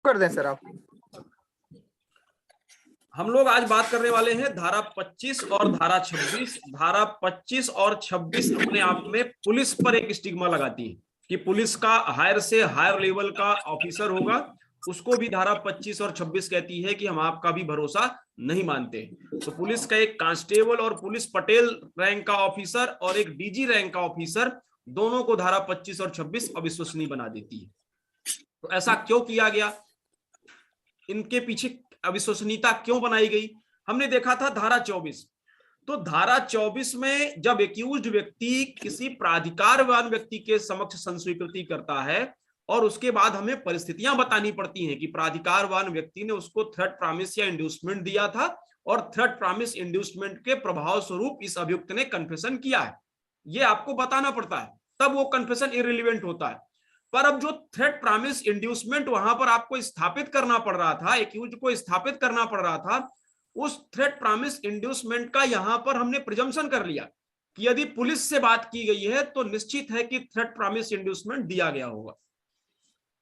कर दें सर आप। हम लोग आज बात करने वाले हैं धारा 25 और धारा 26। धारा 25 और 26 अपने आप में पुलिस पर एक स्टिग्मा लगाती है कि पुलिस का हायर से हायर लेवल का ऑफिसर होगा, उसको भी धारा 25 और 26 कहती है कि हम आपका भी भरोसा नहीं मानते। तो पुलिस का एक कांस्टेबल और पुलिस पटेल रैंक का ऑफिसर और एक डीजी रैंक का ऑफिसर, दोनों को धारा 25 और 26 अविश्वसनीय बना देती है। तो ऐसा क्यों किया गया, इनके पीछे अविश्वसनीयता क्यों बनाई गई? हमने देखा था धारा 24। तो धारा 24 में जब एक्यूज्ड व्यक्ति किसी प्राधिकारवान व्यक्ति के समक्ष संस्वीकृति करता है और उसके बाद हमें परिस्थितियां बतानी पड़ती हैं कि प्राधिकारवान व्यक्ति ने उसको थ्रेट प्रॉमिस या इंड्यूसमेंट दिया था और थ्रेट प्रॉमिस इंड्यूसमेंट के प्रभाव स्वरूप इस अभियुक्त ने कन्फेशन किया है, ये आपको बताना पड़ता है, तब वो कन्फेशन इररिलेवेंट होता है। पर अब जो थ्रेट प्रॉमिस इंड्यूसमेंट वहां पर आपको स्थापित करना पड़ रहा था, एक्यूज को स्थापित करना पड़ रहा था, उस थ्रेट प्रॉमिस इंड्यूसमेंट का यहां पर हमने प्रिजम्पशन कर लिया कि यदि पुलिस से बात की गई है तो निश्चित है कि थ्रेट प्रॉमिस इंड्यूसमेंट दिया गया होगा।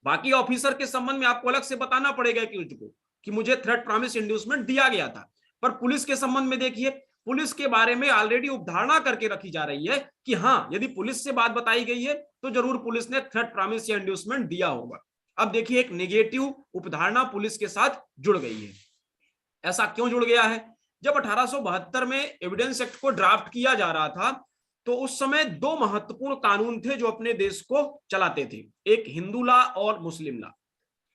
बाकी ऑफिसर के संबंध में आपको अलग से बताना पड़ेगा एक्यूज को कि मुझे थ्रेट प्रॉमिस इंड्यूसमेंट दिया गया था। पर पुलिस के संबंध में देखिए, पुलिस के बारे में ऑलरेडी उपधारणा करके रखी जा रही है कि हाँ, यदि पुलिस से बात बताई गई है तो जरूर पुलिस ने थ्रेट प्रॉमिस या इंड्यूसमेंट दिया होगा। अब देखिए, एक नेगेटिव उपधारणा पुलिस के साथ जुड़ गई है। ऐसा क्यों जुड़ गया है? जब 1872 में एविडेंस एक्ट को ड्राफ्ट किया जा रहा था तो उस समय दो महत्वपूर्ण कानून थे जो अपने देश को चलाते थे, एक हिंदू लॉ और मुस्लिम लॉ।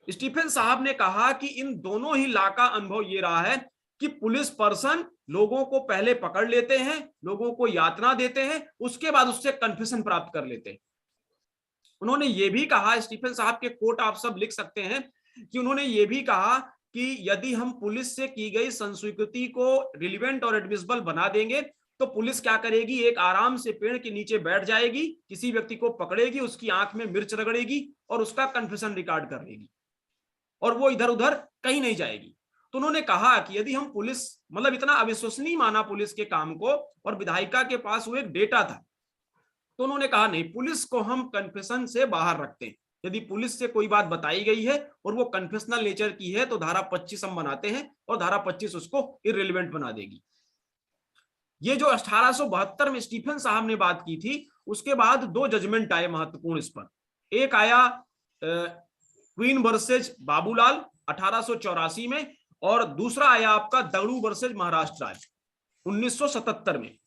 स्टीफन साहब ने कहा कि इन दोनों ही लॉ का अनुभव ये रहा है कि पुलिस पर्सन लोगों को पहले पकड़ लेते हैं, लोगों को यातना देते हैं, उसके बाद उससे कन्फेशन प्राप्त कर लेते हैं। उन्होंने ये भी कहा, स्टीफन साहब के कोट आप सब लिख सकते हैं, कि उन्होंने ये भी कहा कि यदि हम पुलिस से की गई संस्वीकृति को रिलीवेंट और एडमिसिबल बना देंगे तो पुलिस क्या करेगी, एक आराम से पेड़ के नीचे बैठ जाएगी, किसी व्यक्ति को पकड़ेगी, उसकी आंख में मिर्च रगड़ेगी और उसका कन्फेशन रिकॉर्ड कर लेगी और वो इधर उधर कहीं नहीं जाएगी। तो उन्होंने कहा कि यदि हम पुलिस, मतलब इतना अविश्वसनीय माना पुलिस के काम को, और विधायिका के पास वो एक डेटा था, तो उन्होंने कहा नहीं, पुलिस को हम कन्फेशन से बाहर रखते हैं। यदि पुलिस से कोई बात बताई गई है और वो कन्फेशनल नेचर की है तो धारा 25 हम बनाते हैं और धारा 25 उसको इररिलेवेंट बना देगी। ये जो 1872 में स्टीफन साहब ने बात की थी, उसके बाद दो जजमेंट आए महत्वपूर्ण इस पर। एक आया क्वीन वर्सेज बाबूलाल 1884 में, और दूसरा आया आपका दगड़ू वर्सेज महाराष्ट्र राज्य 1977 में।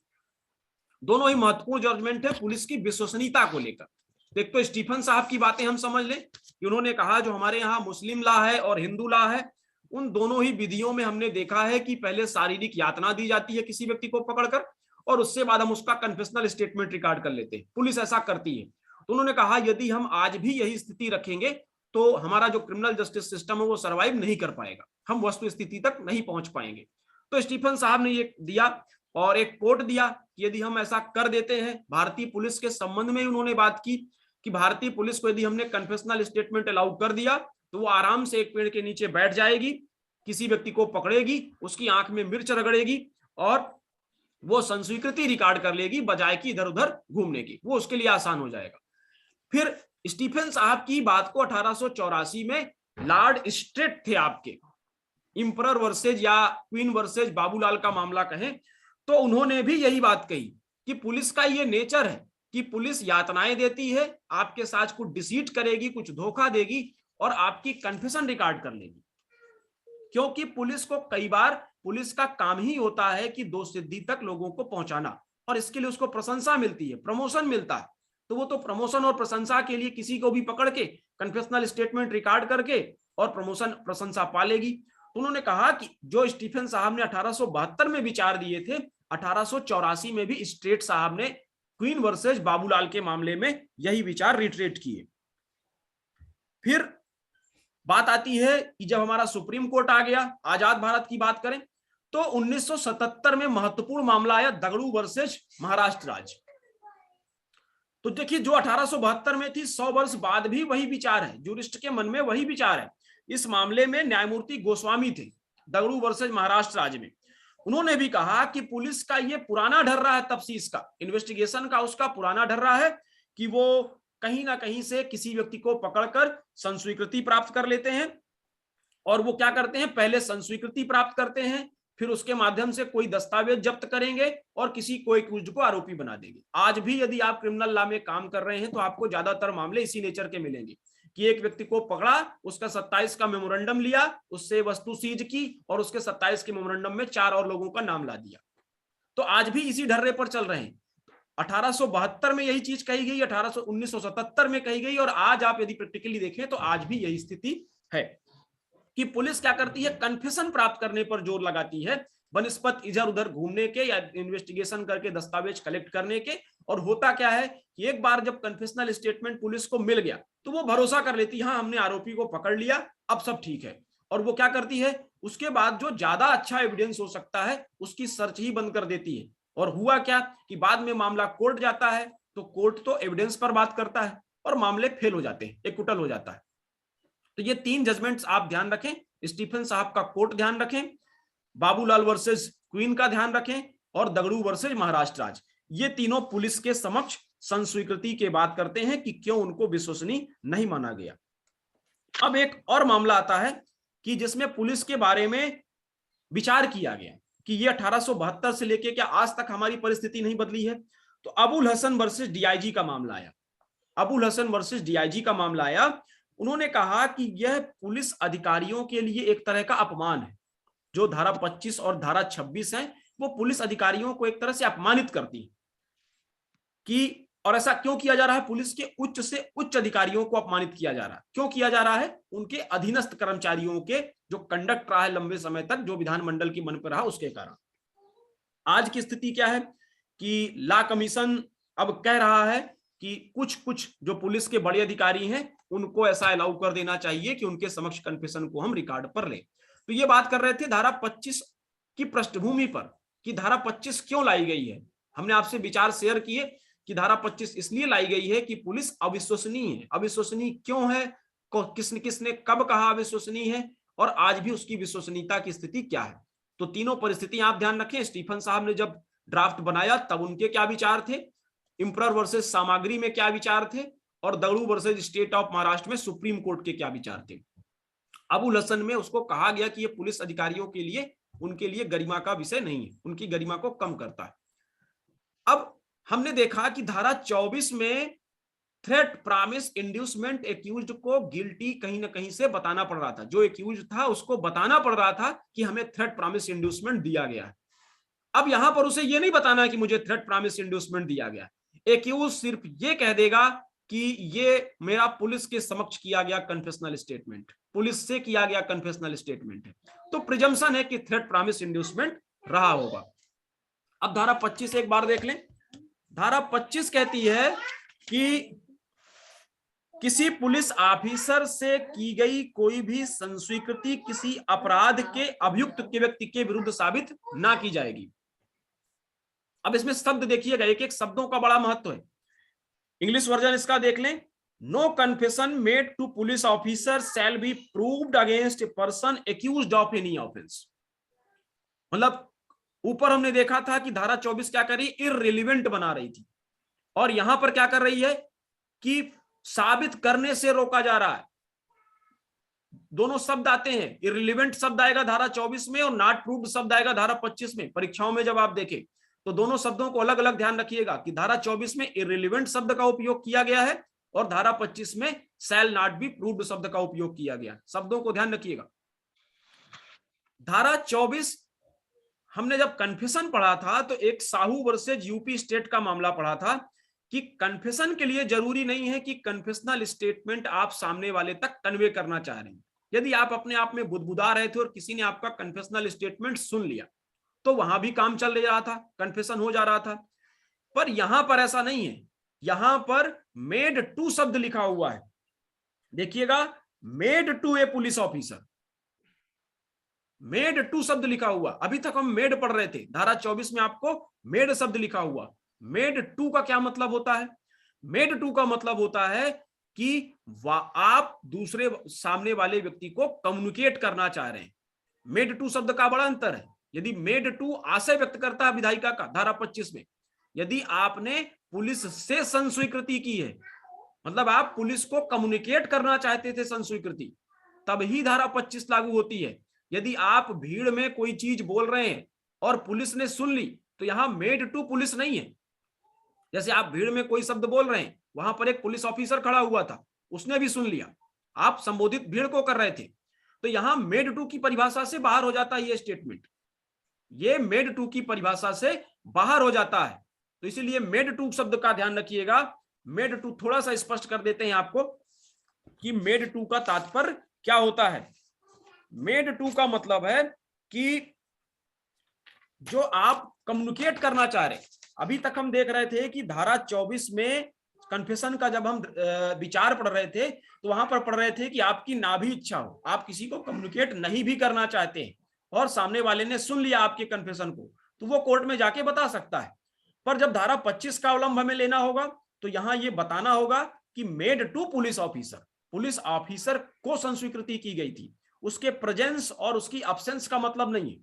दोनों ही महत्वपूर्ण जजमेंट है पुलिस की विश्वसनीयता को लेकर। एक तो स्टीफन साहब की बातें हम समझ लें कि उन्होंने कहा जो हमारे यहाँ मुस्लिम लॉ है और हिंदू लॉ है, उन दोनों ही विधियों में हमने देखा है कि पहले शारीरिक यातना दी जाती है किसी व्यक्ति को पकड़कर और उसके बाद हम उसका कन्फेशनल स्टेटमेंट रिकॉर्ड कर लेते हैं, पुलिस ऐसा करती है। तो उन्होंने कहा यदि हम आज भी यही स्थिति रखेंगे तो हमारा जो क्रिमिनल जस्टिस सिस्टम है वो सर्वाइव नहीं कर पाएगा, हम वस्तु स्थिति तक नहीं पहुंच पाएंगे। तो स्टीफन साहब ने ये दिया और एक कोट दिया कि यदि हम ऐसा कर देते हैं, भारतीय पुलिस के संबंध में उन्होंने बात की कि भारतीय पुलिस को यदि हमने कन्फेशनल स्टेटमेंट अलाउ कर दिया तो वो आराम से एक पेड़ के नीचे बैठ जाएगी, किसी व्यक्ति को पकड़ेगी, उसकी आंख में मिर्च रगड़ेगी और वो संस्वीकृति रिकॉर्ड कर लेगी बजाय कि इधर उधर घूमने की, वो उसके लिए आसान हो जाएगा। फिर स्टीफन साहब की बात को 1884 में लॉर्ड स्ट्रेट थे आपके, इंपरर वर्सेज या क्वीन वर्सेज बाबूलाल का मामला कहें, तो उन्होंने भी यही बात कही कि पुलिस का ये नेचर है कि पुलिस यातनाएं देती है, आपके साथ कुछ डिसीट करेगी, कुछ धोखा देगी और आपकी कन्फेशन रिकॉर्ड कर लेगी, क्योंकि पुलिस को कई बार पुलिस का काम ही होता है कि दो सिद्धि तक लोगों को पहुंचाना और इसके लिए उसको प्रशंसा मिलती है, प्रमोशन मिलता है। तो वो तो प्रमोशन और प्रशंसा के लिए किसी को भी पकड़ के कन्फेशनल स्टेटमेंट रिकॉर्ड करके और प्रमोशन प्रशंसा पालेगी। तो उन्होंने कहा कि जो स्टीफन साहब ने 1872 में विचार दिए थे, 1884 में भी स्ट्रेट साहब ने क्वीन वर्सेज बाबूलाल के मामले में यही विचार रिट्रेट किए। फिर बात आती है कि जब हमारा सुप्रीम कोर्ट आ गया, आजाद भारत की बात करें तो 1977 में महत्वपूर्ण मामला आया दगड़ू वर्सेज महाराष्ट्र राज्य। तो देखिए, जो 1872 में थी 100 वर्ष बाद भी वही विचार है, जूरिस्ट के मन में वही विचार है। इस मामले में न्यायमूर्ति गोस्वामी थे दगड़ू वर्सेज महाराष्ट्र राज्य में। उन्होंने भी कहा कि पुलिस का ये पुराना ढर्रा है, तफ्तीश का, इन्वेस्टिगेशन का उसका पुराना ढर्रा है कि वो कहीं ना कहीं से किसी व्यक्ति को पकड़कर संस्वीकृति प्राप्त कर लेते हैं और वो क्या करते हैं, पहले संस्वीकृति प्राप्त करते हैं, फिर उसके माध्यम से कोई दस्तावेज जब्त करेंगे और किसी को एक्यूज्ड को आरोपी बना देंगे। आज भी यदि आप क्रिमिनल लॉ में काम कर रहे हैं तो आपको ज्यादातर मामले इसी नेचर के मिलेंगे कि एक व्यक्ति को पकड़ा, उसका 27 का मेमोरेंडम लिया, उससे वस्तु सीज की और उसके 27 के मेमोरेंडम में 4 और लोगों का नाम ला दिया। तो आज भी इसी ढर्रे पर चल रहे हैं। 1872 में यही चीज कही गई, 1977 में कही गई, और आज आप यदि प्रैक्टिकली देखें तो आज भी यही स्थिति है कि पुलिस क्या करती है, कन्फेशन प्राप्त करने पर जोर लगाती है, बनस्पत इधर उधर घूमने के या इन्वेस्टिगेशन करके दस्तावेज कलेक्ट करने के। और होता क्या है कि एक बार जब कन्फेशनल स्टेटमेंट पुलिस को मिल गया तो वो भरोसा कर लेती है, हाँ हमने आरोपी को पकड़ लिया, अब सब ठीक है। और वो क्या करती है, उसके बाद जो ज्यादा अच्छा एविडेंस हो सकता है उसकी सर्च ही बंद कर देती है। और हुआ क्या कि बाद में मामला कोर्ट जाता है तो कोर्ट तो एविडेंस पर बात करता है और मामले फेल हो जाते हैं, एक्विटल हो जाता है। तो ये 3 जजमेंट्स आप ध्यान रखें, स्टीफन साहब का कोर्ट ध्यान रखें, बाबूलाल वर्सेस क्वीन का ध्यान रखें, और दगड़ू वर्सेस महाराष्ट्र राज्य। ये तीनों पुलिस के समक्ष संस्वीकृति के बात करते हैं कि क्यों उनको विश्वसनीय नहीं माना गया। अब एक और मामला आता है कि जिसमें पुलिस के बारे में विचार किया गया कि ये 1872 से लेके क्या आज तक हमारी परिस्थिति नहीं बदली है। तो अबुल हसन वर्सेस डीआईजी का मामला आया, अबुल हसन वर्सेस डीआईजी का मामला आया। उन्होंने कहा कि यह पुलिस अधिकारियों के लिए एक तरह का अपमान है। जो धारा 25 और धारा 26 है वो पुलिस अधिकारियों को एक तरह से अपमानित करती है कि, और ऐसा क्यों किया जा रहा है, पुलिस के उच्च से उच्च अधिकारियों को अपमानित किया जा रहा है। क्यों किया जा रहा है, उनके अधीनस्थ कर्मचारियों के जो कंडक्ट रहा है लंबे समय तक, जो विधानमंडल की मन पर रहा, उसके कारण। आज की स्थिति क्या है कि लॉ कमीशन अब कह रहा है कि कुछ जो पुलिस के बड़े अधिकारी हैं उनको ऐसा अलाउ कर देना चाहिए कि उनके समक्ष कन्फेशन को हम रिकॉर्ड पर लें। तो ये बात कर रहे थे धारा 25 की पृष्ठभूमि पर कि धारा 25 क्यों लाई गई है। हमने आपसे विचार शेयर किए कि धारा 25 इसलिए लाई गई है कि पुलिस अविश्वसनीय है। अविश्वसनीय क्यों है, किसने किसने कब कहा अविश्वसनीय है, और आज भी उसकी विश्वसनीयता की स्थिति क्या है। तो तीनों परिस्थितियां आप ध्यान रखें। स्टीफन साहब ने जब ड्राफ्ट बनाया तब उनके क्या विचार थे, इंपरर वर्सेस सामग्री में क्या विचार थे, और Dagdu versus state of Maharashtra में सुप्रीम कोर्ट के क्या विचार थे। अबुल हसन में उसको कहा गया कि ये पुलिस अधिकारियों के लिए, उनके लिए गरिमा का विषय नहीं है, उनकी गरिमा को कम करता है। अब हमने देखा कि धारा 24 में थ्रेट प्रॉमिस इंड्यूसमेंट एक्यूज्ड को गिल्टी कहीं ना कहीं से बताना पड़ रहा था। जो एक्यूज्ड था उसको बताना पड़ रहा था कि हमें थ्रेट प्रॉमिस इंड्यूसमेंट दिया गया है। अब यहां पर उसे ये नहीं बताना है कि मुझे थ्रेट प्रॉमिस इंड्यूसमेंट दिया गया। एक्यूज सिर्फ ये कह देगा कि ये मेरा पुलिस के समक्ष किया गया कन्फेशनल स्टेटमेंट, पुलिस से किया गया कन्फेशनल स्टेटमेंट है, तो प्रिजम्पशन है कि थ्रेट प्रॉमिस इंड्यूसमेंट रहा होगा। अब धारा 25 एक बार देख लें। धारा 25 कहती है कि किसी पुलिस ऑफिसर से की गई कोई भी संस्वीकृति किसी अपराध के अभियुक्त के व्यक्ति के विरुद्ध साबित ना की जाएगी। अब इसमें शब्द देखिएगा, एक एक शब्दों का बड़ा महत्व है। इंग्लिश वर्जन इसका देख लें, no confession made to police officer shall be proved against a person accused of any offence. मतलब ऊपर हमने देखा था कि धारा 24 क्या कर रही, इररिलेवेंट बना रही थी, और यहां पर क्या कर रही है कि साबित करने से रोका जा रहा है। दोनों शब्द आते हैं, इररिलेवेंट शब्द आएगा धारा 24 में और नॉट प्रूव्ड शब्द आएगा धारा 25 में। परीक्षाओं में जब आप देखें तो दोनों शब्दों को अलग अलग ध्यान रखिएगा कि धारा 24 में इररिलेवेंट शब्द का उपयोग किया गया है और धारा 25 में शैल नॉट बी प्रूव्ड शब्द का उपयोग किया गया। शब्दों को ध्यान रखिएगा। धारा 24 हमने जब कन्फेशन पढ़ा था तो एक साहू वर्सेज यूपी स्टेट का मामला पढ़ा था कि कन्फेशन के लिए जरूरी नहीं है कि कन्फेशनल स्टेटमेंट आप सामने वाले तक कन्वे करना चाह रहे हैं। यदि आप अपने आप में बुदबुदा रहे थे और किसी ने आपका कन्फेशनल स्टेटमेंट सुन लिया तो वहां भी काम चल रहा था, कन्फेशन हो जा रहा था। पर यहां पर ऐसा नहीं है, यहां पर मेड टू शब्द लिखा हुआ है। देखिएगा, made to a police officer, made to शब्द लिखा हुआ। अभी तक हम मेड पढ़ रहे थे, धारा 24 में आपको मेड शब्द लिखा हुआ। मेड टू का क्या मतलब होता है? मेड टू का मतलब होता है कि आप दूसरे सामने वाले व्यक्ति को कम्युनिकेट करना चाह रहे हैं। मेड टू शब्द का बड़ा अंतर है। यदि मेड टू आशय व्यक्त करता है विधायिका का धारा 25 में, यदि आपने पुलिस से संस्वीकृति की है, मतलब आप पुलिस को कम्युनिकेट करना चाहते थे संस्वीकृति, तभी धारा 25 लागू होती है। यदि आप भीड़ में कोई चीज बोल रहे हैं और पुलिस ने सुन ली, तो यहां मेड टू पुलिस नहीं है। जैसे आप भीड़ में कोई शब्द बोल रहे हैं, वहां पर एक पुलिस ऑफिसर खड़ा हुआ था, उसने भी सुन लिया, आप संबोधित भीड़ को कर रहे थे, तो यहां मेड टू की परिभाषा से बाहर हो जाता है ये स्टेटमेंट, ये मेड टू की परिभाषा से बाहर हो जाता है। तो इसीलिए मेड टू शब्द का ध्यान रखिएगा। मेड टू थोड़ा सा स्पष्ट कर देते हैं आपको कि मेड टू का तात्पर्य क्या होता है। मेड टू का मतलब है कि जो आप कम्युनिकेट करना चाह रहे। अभी तक हम देख रहे थे कि धारा 24 में कन्फेशन का जब हम विचार पढ़ रहे थे, तो वहां पर पढ़ रहे थे कि आपकी ना भी इच्छा हो, आप किसी को कम्युनिकेट नहीं भी करना चाहते हैं और सामने वाले ने सुन लिया आपके कन्फेशन को, तो वो कोर्ट में जाके बता सकता है। पर जब धारा 25 का अवलंब हमें लेना होगा, तो यहां ये बताना होगा कि made to police officer, police officer को संस्वीकृति की गई थी, उसके प्रेजेंस और उसकी अब्सेंस का मतलब नहीं है।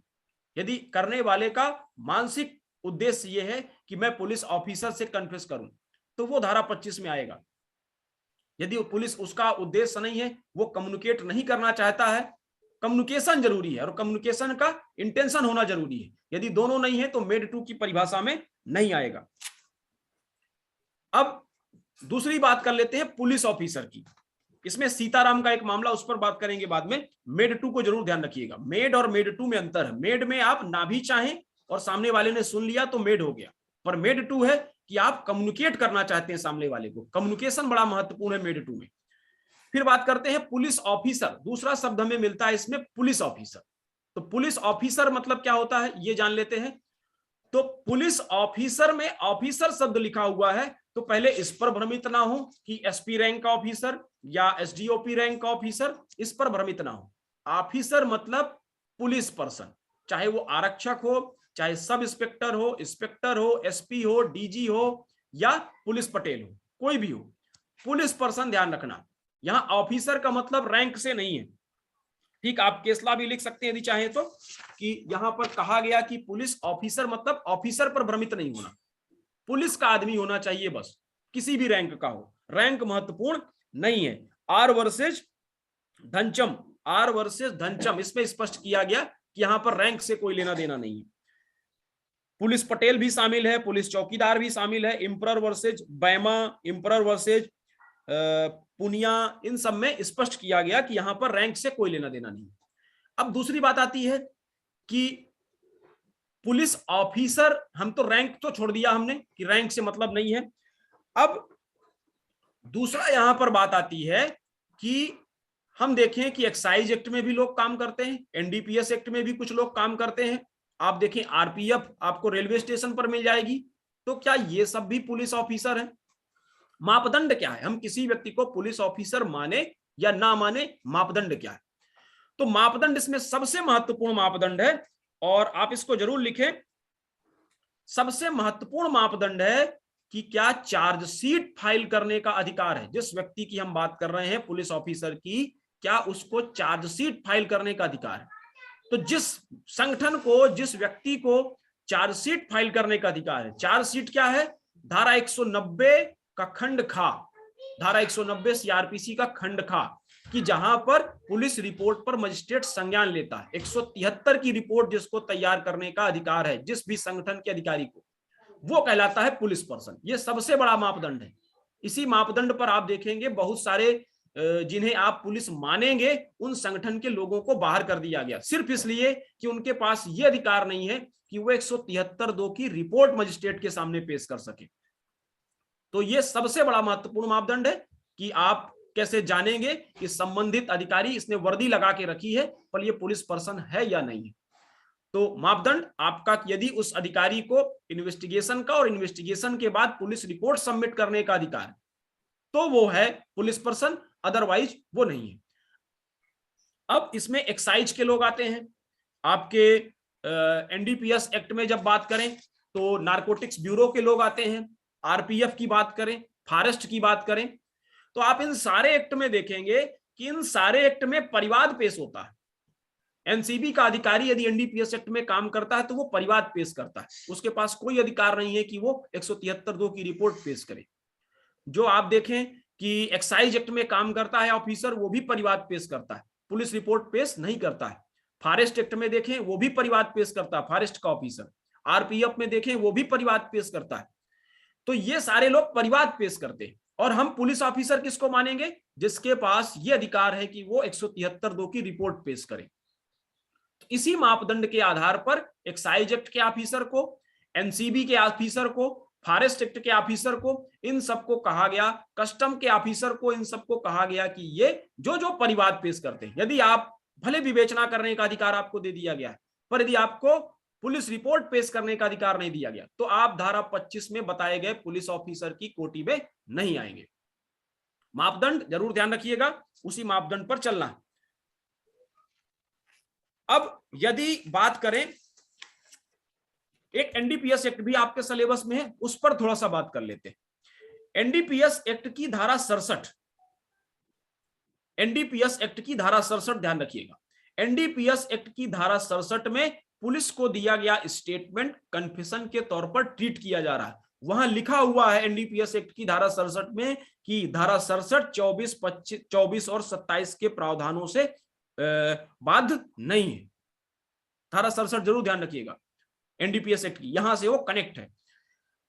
यदि करने वाले का मानसिक उद्देश्य यह है कि मैं पुलिस ऑफिसर से कन्फेस करूं, तो वो धारा 25 में आएगा। यदि पुलिस उसका उद्देश्य नहीं है, वो कम्युनिकेट नहीं करना चाहता है, कम्युनिकेशन जरूरी है और कम्युनिकेशन का इंटेंशन होना जरूरी है, यदि दोनों नहीं है तो मेड टू की परिभाषा में नहीं आएगा। अब दूसरी बात कर लेते हैं पुलिस ऑफिसर की। इसमें सीताराम का एक मामला, उस पर बात करेंगे बाद में। मेड टू को जरूर ध्यान रखिएगा, मेड और मेड टू में अंतर है। मेड में आप ना भी चाहें और सामने वाले ने सुन लिया तो मेड हो गया, पर मेड टू है कि आप कम्युनिकेट करना चाहते हैं सामने वाले को, कम्युनिकेशन बड़ा महत्वपूर्ण है मेड टू में। फिर बात करते हैं पुलिस ऑफिसर, दूसरा शब्द हमें मिलता है इसमें पुलिस ऑफिसर। तो पुलिस ऑफिसर मतलब क्या होता है ये जान लेते हैं। तो पुलिस ऑफिसर में ऑफिसर शब्द लिखा हुआ है, तो पहले इस पर भ्रमित ना हो कि एसपी रैंक का ऑफिसर या एसडीओपी रैंक का ऑफिसर, इस पर भ्रमित ना हो। ऑफिसर मतलब पुलिस पर्सन, चाहे वो आरक्षक हो, चाहे सब इंस्पेक्टर हो, इंस्पेक्टर हो, एसपी हो, डीजी हो या पुलिस पटेल हो, कोई भी हो, पुलिस पर्सन ध्यान रखना। यहां ऑफिसर का मतलब रैंक से नहीं है। ठीक, आप केसला भी लिख सकते हैं यदि चाहे तो, कि यहां पर कहा गया कि पुलिस ऑफिसर मतलब ऑफिसर पर भ्रमित नहीं होना, पुलिस का आदमी होना चाहिए बस, किसी भी रैंक का हो, रैंक महत्वपूर्ण नहीं है। आर वर्सेज धनचम, आर वर्सेज धनचम, इसमें स्पष्ट किया गया कि यहां पर रैंक से कोई लेना देना नहीं है। पुलिस पटेल भी शामिल है, पुलिस चौकीदार भी शामिल है, इंपरर वर्सेज बैमा, इंपरर वर्सेज पुनिया, इन सब में स्पष्ट किया गया कि यहां पर रैंक से कोई लेना देना नहीं। अब दूसरी बात आती है कि पुलिस ऑफिसर, हम तो रैंक तो छोड़ दिया हमने कि रैंक से मतलब नहीं है। अब दूसरा यहां पर बात आती है कि हम देखें कि एक्साइज एक्ट में भी लोग काम करते हैं, एनडीपीएस एक्ट में भी कुछ लोग काम करते हैं, आप देखें आरपीएफ आपको रेलवे स्टेशन पर मिल जाएगी, तो क्या ये सब भी पुलिस ऑफिसर हैं? मापदंड क्या है, हम किसी व्यक्ति को पुलिस ऑफिसर माने या ना माने, मापदंड क्या है? तो मापदंड इसमें सबसे महत्वपूर्ण मापदंड है और आप इसको जरूर लिखें। सबसे महत्वपूर्ण मापदंड है कि क्या चार्जशीट फाइल करने का अधिकार है। जिस व्यक्ति की हम बात कर रहे हैं पुलिस ऑफिसर की, क्या उसको चार्जशीट फाइल करने का अधिकार है? तो जिस संगठन को, जिस व्यक्ति को चार्जशीट फाइल करने का अधिकार है, चार्जशीट क्या है? धारा 190 का खंड खा, धारा 190 सीआरपीसी का खंड खा, कि जहां पर पुलिस रिपोर्ट पर मजिस्ट्रेट संज्ञान लेता है। 173 की रिपोर्ट जिसको तैयार करने का अधिकार है जिस भी संगठन के अधिकारी को, वो कहलाता है पुलिस पर्सन। ये सबसे बड़ा मापदंड है। इसी मापदंड पर आप देखेंगे बहुत सारे जिन्हें आप पुलिस मानेंगे उन संगठन के लोगों को बाहर कर दिया गया, सिर्फ इसलिए कि उनके पास ये अधिकार नहीं है कि वो 173(2) की रिपोर्ट मजिस्ट्रेट के सामने पेश कर सके। तो ये सबसे बड़ा महत्वपूर्ण मापदंड है कि आप कैसे जानेंगे कि संबंधित अधिकारी, इसने वर्दी लगा के रखी है पर ये पुलिस पर्सन है या नहीं है। तो मापदंड आपका, यदि उस अधिकारी को इन्वेस्टिगेशन का और इन्वेस्टिगेशन के बाद पुलिस रिपोर्ट सबमिट करने का अधिकार तो वो है पुलिस पर्सन, अदरवाइज वो नहीं है। अब इसमें एक्साइज के लोग आते हैं। आपके एनडीपीएस एक्ट में जब बात करें तो नारकोटिक्स ब्यूरो के लोग आते हैं, आरपीएफ की बात करें, फॉरेस्ट की बात करें, तो आप इन सारे एक्ट में देखेंगे कि इन सारे एक्ट में परिवाद पेश होता है। एनसीबी का अधिकारी यदि एनडीपीएस एक्ट में काम करता है तो वो परिवाद पेश करता है, उसके पास कोई अधिकार नहीं है कि वो 173(2) की रिपोर्ट पेश करे। जो आप देखें कि एक्साइज एक्ट में काम करता है ऑफिसर, वो भी परिवाद पेश करता है। पुलिस रिपोर्ट पेश नहीं करता है। फॉरेस्ट एक्ट में देखें वो भी परिवाद पेश करता है फॉरेस्ट का ऑफिसर, आरपीएफ में देखें वो भी परिवाद पेश करता है। तो ये सारे लोग परिवाद पेश करते हैं, और हम पुलिस ऑफिसर किसको मानेंगे? जिसके पास ये अधिकार है कि वो 173(2) की रिपोर्ट पेश करे। तो इसी मापदंड के आधार पर एक्साइज एक्ट के ऑफिसर को, एनसीबी के ऑफिसर को, फॉरेस्ट एक्ट के ऑफिसर को, इन सबको कहा गया, कस्टम के ऑफिसर को, इन सबको कहा गया कि ये जो जो परिवाद पेश करते हैं, यदि आप भले विवेचना करने का अधिकार आपको दे दिया गया है, पर यदि आपको पुलिस रिपोर्ट पेश करने का अधिकार नहीं दिया गया तो आप धारा 25 में बताए गए पुलिस ऑफिसर की कोटि में नहीं आएंगे। मापदंड जरूर ध्यान रखिएगा, उसी मापदंड पर चलना। अब यदि बात करें, एक एनडीपीएस एक्ट भी आपके सिलेबस में है, उस पर थोड़ा सा बात कर लेते हैं। एनडीपीएस एक्ट की धारा 67, एनडीपीएस एक्ट की धारा 67 ध्यान रखिएगा। एनडीपीएस एक्ट की धारा 67 में पुलिस को दिया गया स्टेटमेंट कन्फेशन के तौर पर ट्रीट किया जा रहा है। वहां लिखा हुआ है एनडीपीएस एक्ट की धारा 67 में कि धारा 67, 24, 24 और 27 के प्रावधानों से बाध्य नहीं है। धारा 67 जरूर ध्यान रखिएगा एनडीपीएस एक्ट की, यहां से वो कनेक्ट है।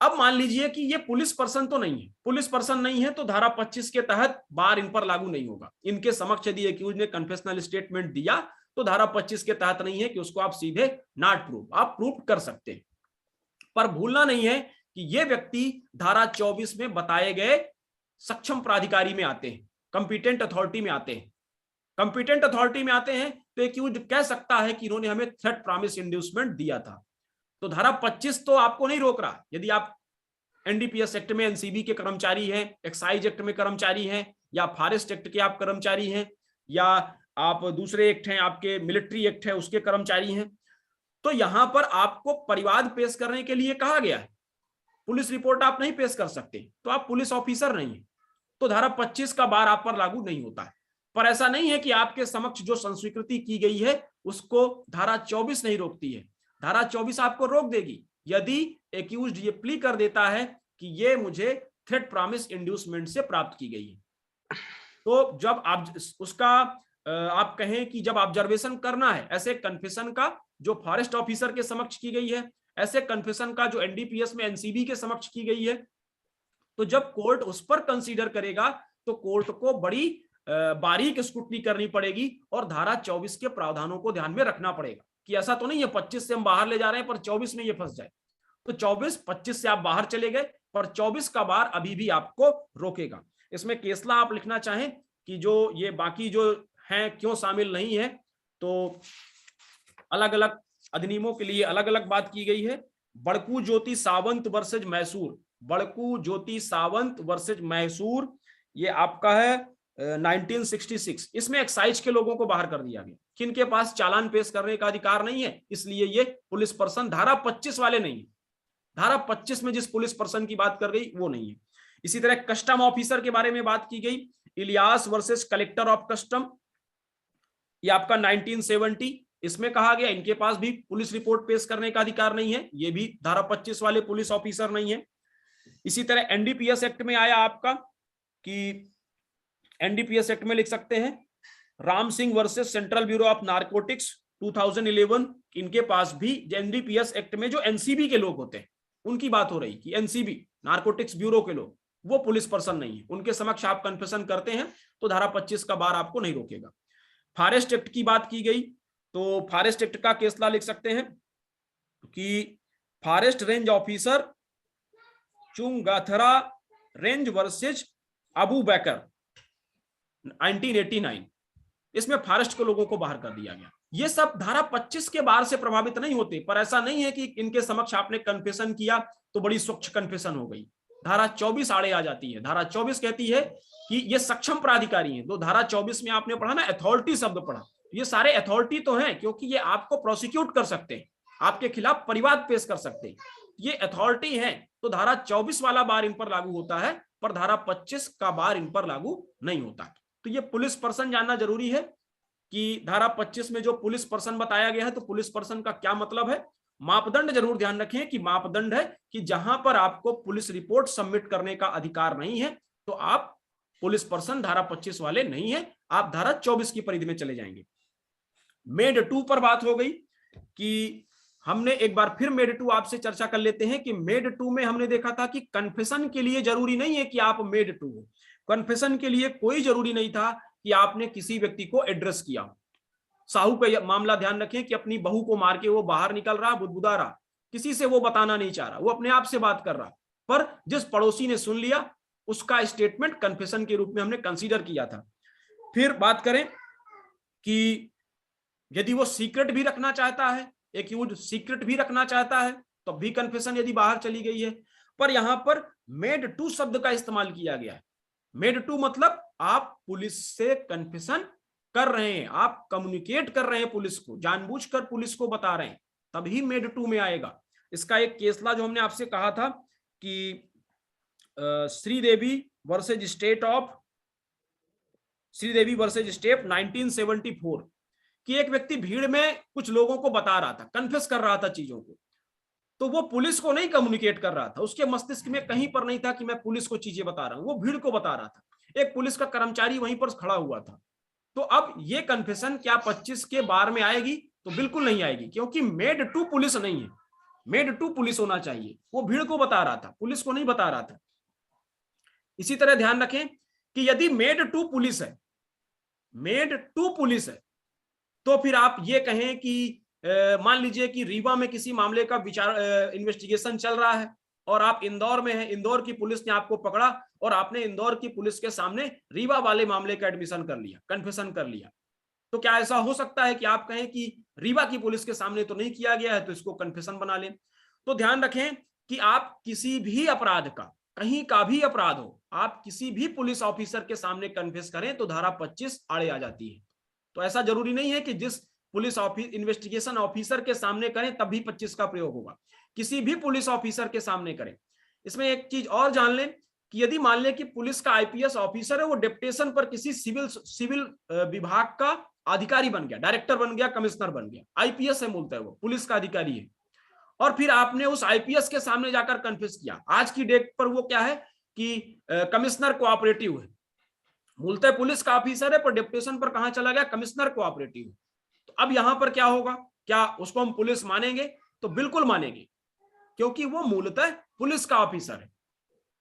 अब मान लीजिए कि ये पुलिस पर्सन तो नहीं है, पुलिस पर्सन नहीं है तो धारा 25 के तहत बार इन पर लागू नहीं होगा। इनके समक्ष यदि एक्यूज ने कन्फेशनल स्टेटमेंट दिया तो धारा 25 के तहत नहीं है कि उसको आप सीधे नॉट प्रूफ, आप प्रूफ कर सकते हैं। पर भूलना नहीं है कि ये व्यक्ति धारा 24 में बताए गए सक्षम प्राधिकारी में आते हैं, कंपिटेंट अथॉरिटी में आते हैं। कंपिटेंट अथॉरिटी में आते हैं तो एक्यूज कह सकता है कि इन्होंने हमें थ्रेट प्रॉमिस इंड्यूसमेंट दिया था। तो धारा 25 तो आपको नहीं रोक रहा। यदि आप एनडीपीएस एक्ट में एनसीबी के कर्मचारी हैं, एक्साइज एक्ट में कर्मचारी हैं, या फॉरेस्ट एक्ट के आप कर्मचारी हैं, या आप दूसरे एक्ट हैं, आपके मिलिट्री एक्ट है उसके कर्मचारी हैं, तो यहां पर आपको परिवाद पेश करने के लिए कहा गया है। पुलिस रिपोर्ट आप नहीं पेश कर सकते तो आप पुलिस ऑफिसर नहीं है, तो धारा 25 का बार आप पर लागू नहीं होता है। पर ऐसा नहीं है कि आपके समक्ष जो संस्वीकृति की गई है उसको धारा 24 नहीं रोकती है। धारा 24 आपको रोक देगी यदि एक्यूज्ड ये प्ली कर देता है कि ये मुझे थ्रेट प्रॉमिस इंड्यूसमेंट से प्राप्त की गई है। तो जब आप उसका आप कहें कि जब ऑब्जर्वेशन करना है ऐसे कन्फेशन का जो फॉरेस्ट ऑफिसर के समक्ष की गई है, ऐसे कन्फेशन का जो एनडीपीएस में एनसीबी के समक्ष की गई है, तो जब कोर्ट उस पर कंसीडर करेगा तो कोर्ट को बड़ी बारीक स्क्रूटनी करनी पड़ेगी और धारा 24 के प्रावधानों को ध्यान में रखना पड़ेगा कि ऐसा तो नहीं है 25 से हम बाहर ले जा रहे हैं पर 24 में ये फंस जाए। तो 24-25 से आप बाहर चले गए पर 24 का बार अभी भी आपको रोकेगा। इसमें केसला आप लिखना चाहें कि जो ये बाकी जो हैं क्यों शामिल नहीं है, तो अलग अलग अधिनियमों के लिए अलग अलग बात की गई है। बड़कू ज्योति सावंत वर्सेज मैसूर, बड़कू ज्योति सावंत वर्सेज मैसूर, ये आपका है 1966। इसमें एक्साइज के लोगों को बाहर कर दिया गया, किनके पास चालान पेश करने का अधिकार नहीं है, इसलिए ये पुलिस पर्सन धारा 25 वाले नहीं है। धारा 25 में जिस पुलिस पर्सन की बात कर गई वो नहीं है। इसी तरह कस्टम ऑफिसर के बारे में बात की गई, Ilyas versus collector of custom, ये आपका 1970। इसमें कहा गया इनके पास भी पुलिस रिपोर्ट पेश करने का अधिकार नहीं है, ये भी धारा 25 वाले पुलिस ऑफिसर नहीं है। इसी तरह एनडीपीएस एक्ट में आया आपका कि एनडीपीएस एक्ट में लिख सकते हैं Ram Singh versus central bureau of narcotics 2011, इनके पास भी एनडीपीएस एक्ट में जो एनसीबी के लोग होते हैं उनकी बात हो रही कि एनसीबी नारकोटिक्स ब्यूरो के लोग वो पुलिस पर्सन नहीं है, उनके समक्ष आप कन्फेशन करते हैं तो धारा 25 का बार आपको नहीं रोकेगा। फॉरेस्ट एक्ट की बात की गई तो फॉरेस्ट एक्ट का केसला लिख सकते हैं कि forest range officer Chungathara range versus Abu Bakar 1989, इसमें फॉरेस्ट के लोगों को बाहर कर दिया गया। ये सब धारा 25 के बार से प्रभावित नहीं होते, पर ऐसा नहीं है कि इनके समक्ष आपने कन्फेशन किया तो बड़ी स्वच्छ कन्फेशन हो गई। धारा 24 आड़े आ जाती है। धारा 24 कहती है कि ये सक्षम प्राधिकारी हैं। तो धारा 24 में आपने पढ़ा ना, अथॉरिटी शब्द पढ़ा, ये सारे अथॉरिटी तो हैं क्योंकि ये आपको प्रोसिक्यूट कर सकते हैं, आपके खिलाफ परिवाद पेश कर सकते हैं, ये अथॉरिटी है। तो धारा 24 वाला बार इन पर लागू होता है पर धारा 25 का बार इन पर लागू नहीं होता। तो ये पुलिस पर्सन जानना जरूरी है कि धारा 25 में जो पुलिस पर्सन बताया गया है तो पुलिस पर्सन का क्या मतलब है। मापदंड जरूर ध्यान रखें कि मापदंड है कि जहां पर आपको पुलिस रिपोर्ट सबमिट करने का अधिकार नहीं है तो आप पुलिस पर्सन धारा 25 वाले नहीं है, आप धारा 24 की परिधि में चले जाएंगे। मेड 2 पर बात हो गई कि हमने एक बार फिर मेड 2 आपसे चर्चा कर लेते हैं कि मेड 2 में हमने देखा था कि कन्फेशन के लिए जरूरी नहीं है कि आप मेड 2 हो। कन्फेशन के लिए कोई जरूरी नहीं था कि आपने किसी व्यक्ति को एड्रेस किया। साहू का मामला ध्यान रखें कि अपनी बहू को मार के वो बाहर निकल रहा, बुदबुदा रहा, किसी से वो बताना नहीं चाह रहा, वो अपने आप से बात कर रहा, पर जिस पड़ोसी ने सुन लिया उसका स्टेटमेंट कन्फेशन के रूप में हमने कंसीडर किया था। फिर बात करें कि यदि वो सीक्रेट भी रखना चाहता है, एक्यूज सीक्रेट भी रखना चाहता है, तो भी कन्फेशन यदि बाहर चली गई है। पर यहां पर मेड 2 शब्द का इस्तेमाल किया गया है। मेड 2 मतलब आप पुलिस से कन्फेशन कर रहे हैं, आप कम्युनिकेट कर रहे हैं पुलिस को, जानबूझकर पुलिस को बता रहे हैं, तभी मेड 2 में आएगा। इसका एक केसला जो हमने आपसे कहा था कि श्रीदेवी वर्सेज स्टेट 1974 कि एक व्यक्ति भीड़ में कुछ लोगों को बता रहा था, कन्फेस कर रहा था चीजों को, तो वो पुलिस को नहीं कम्युनिकेट कर रहा था, उसके मस्तिष्क में कहीं पर नहीं था कि मैं पुलिस को चीजें बता रहा हूं, वो भीड़ को बता रहा था। एक पुलिस का कर्मचारी वहीं पर खड़ा हुआ था। तो अब ये कन्फेशन क्या 25 के बार में आएगी? तो बिल्कुल नहीं आएगी, क्योंकि मेड 2 पुलिस नहीं है। मेड 2 पुलिस होना चाहिए, वो भीड़ को बता रहा था, पुलिस को नहीं बता रहा था। इसी तरह ध्यान रखें कि यदि मेड 2 पुलिस है, मेड 2 पुलिस है, तो फिर आप ये कहें कि मान लीजिए कि रीवा में किसी मामले का इन्वेस्टिगेशन चल रहा है और आप इंदौर में हैं, इंदौर की पुलिस ने आपको पकड़ा और आपने इंदौर की पुलिस के सामने रीवा वाले मामले का एडमिशन कर लिया, कन्फेशन कर लिया, तो क्या ऐसा हो सकता है कि आप कहें कि रीवा की पुलिस के सामने तो नहीं किया गया है तो इसको कन्फेशन बना लें? तो ध्यान रखें कि आप किसी भी अपराध का, कहीं का भी अपराध हो, आप किसी भी पुलिस ऑफिसर के सामने कन्फेस करें तो धारा 25 आड़े आ जाती है। तो ऐसा जरूरी नहीं है कि जिस पुलिस इन्वेस्टिगेशन ऑफिसर के सामने करें तब भी 25 का प्रयोग होगा, किसी भी पुलिस ऑफिसर के सामने करें। इसमें एक चीज और जान लें कि यदि मान लें कि पुलिस का आईपीएस ऑफिसर है, वो डेप्यूटेशन पर किसी सिविल विभाग का अधिकारी बन गया, डायरेक्टर बन गया, कमिश्नर बन गया, आईपीएस है मूलतः, वो पुलिस का अधिकारी है, और फिर आपने उस आईपीएस के सामने जाकर कन्फेस किया। आज की डेट पर वो क्या है कि कमिश्नर कोऑपरेटिव है, मूलतः पुलिस का ऑफिसर है पर डेप्यूटेशन पर कहां चला गया, कमिश्नर कोऑपरेटिव। तो अब यहां पर क्या होगा, क्या उसको हम पुलिस मानेंगे? तो बिल्कुल मानेंगे, क्योंकि वो मूलतः पुलिस का ऑफिसर है।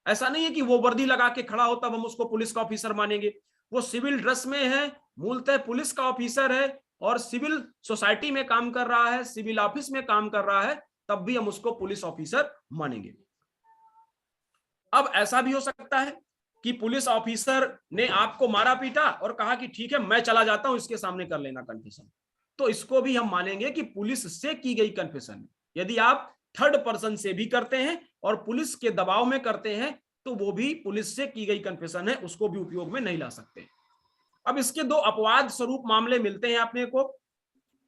ऐसा नहीं है कि वो वर्दी लगा के खड़ा हो तब हम उसको पुलिस का ऑफिसर मानेंगे, वो सिविल ड्रेस में है, मूलतः पुलिस का ऑफिसर है और सिविल सोसाइटी में काम कर रहा है, सिविल ऑफिस में काम कर रहा है, तब भी हम उसको पुलिस ऑफिसर मानेंगे। अब ऐसा भी हो सकता है कि पुलिस ऑफिसर ने आपको मारा पीटा और कहा कि ठीक है मैं चला जाता हूं, इसके सामने कर लेना कन्फेशन, तो इसको भी हम मानेंगे कि पुलिस से की गई कन्फेशन। यदि आप थर्ड पर्सन से भी करते हैं और पुलिस के दबाव में करते हैं तो वो भी पुलिस से की गई कन्फेशन है, उसको भी उपयोग में नहीं ला सकते। अब इसके 2 अपवाद स्वरूप मामले मिलते हैं अपने को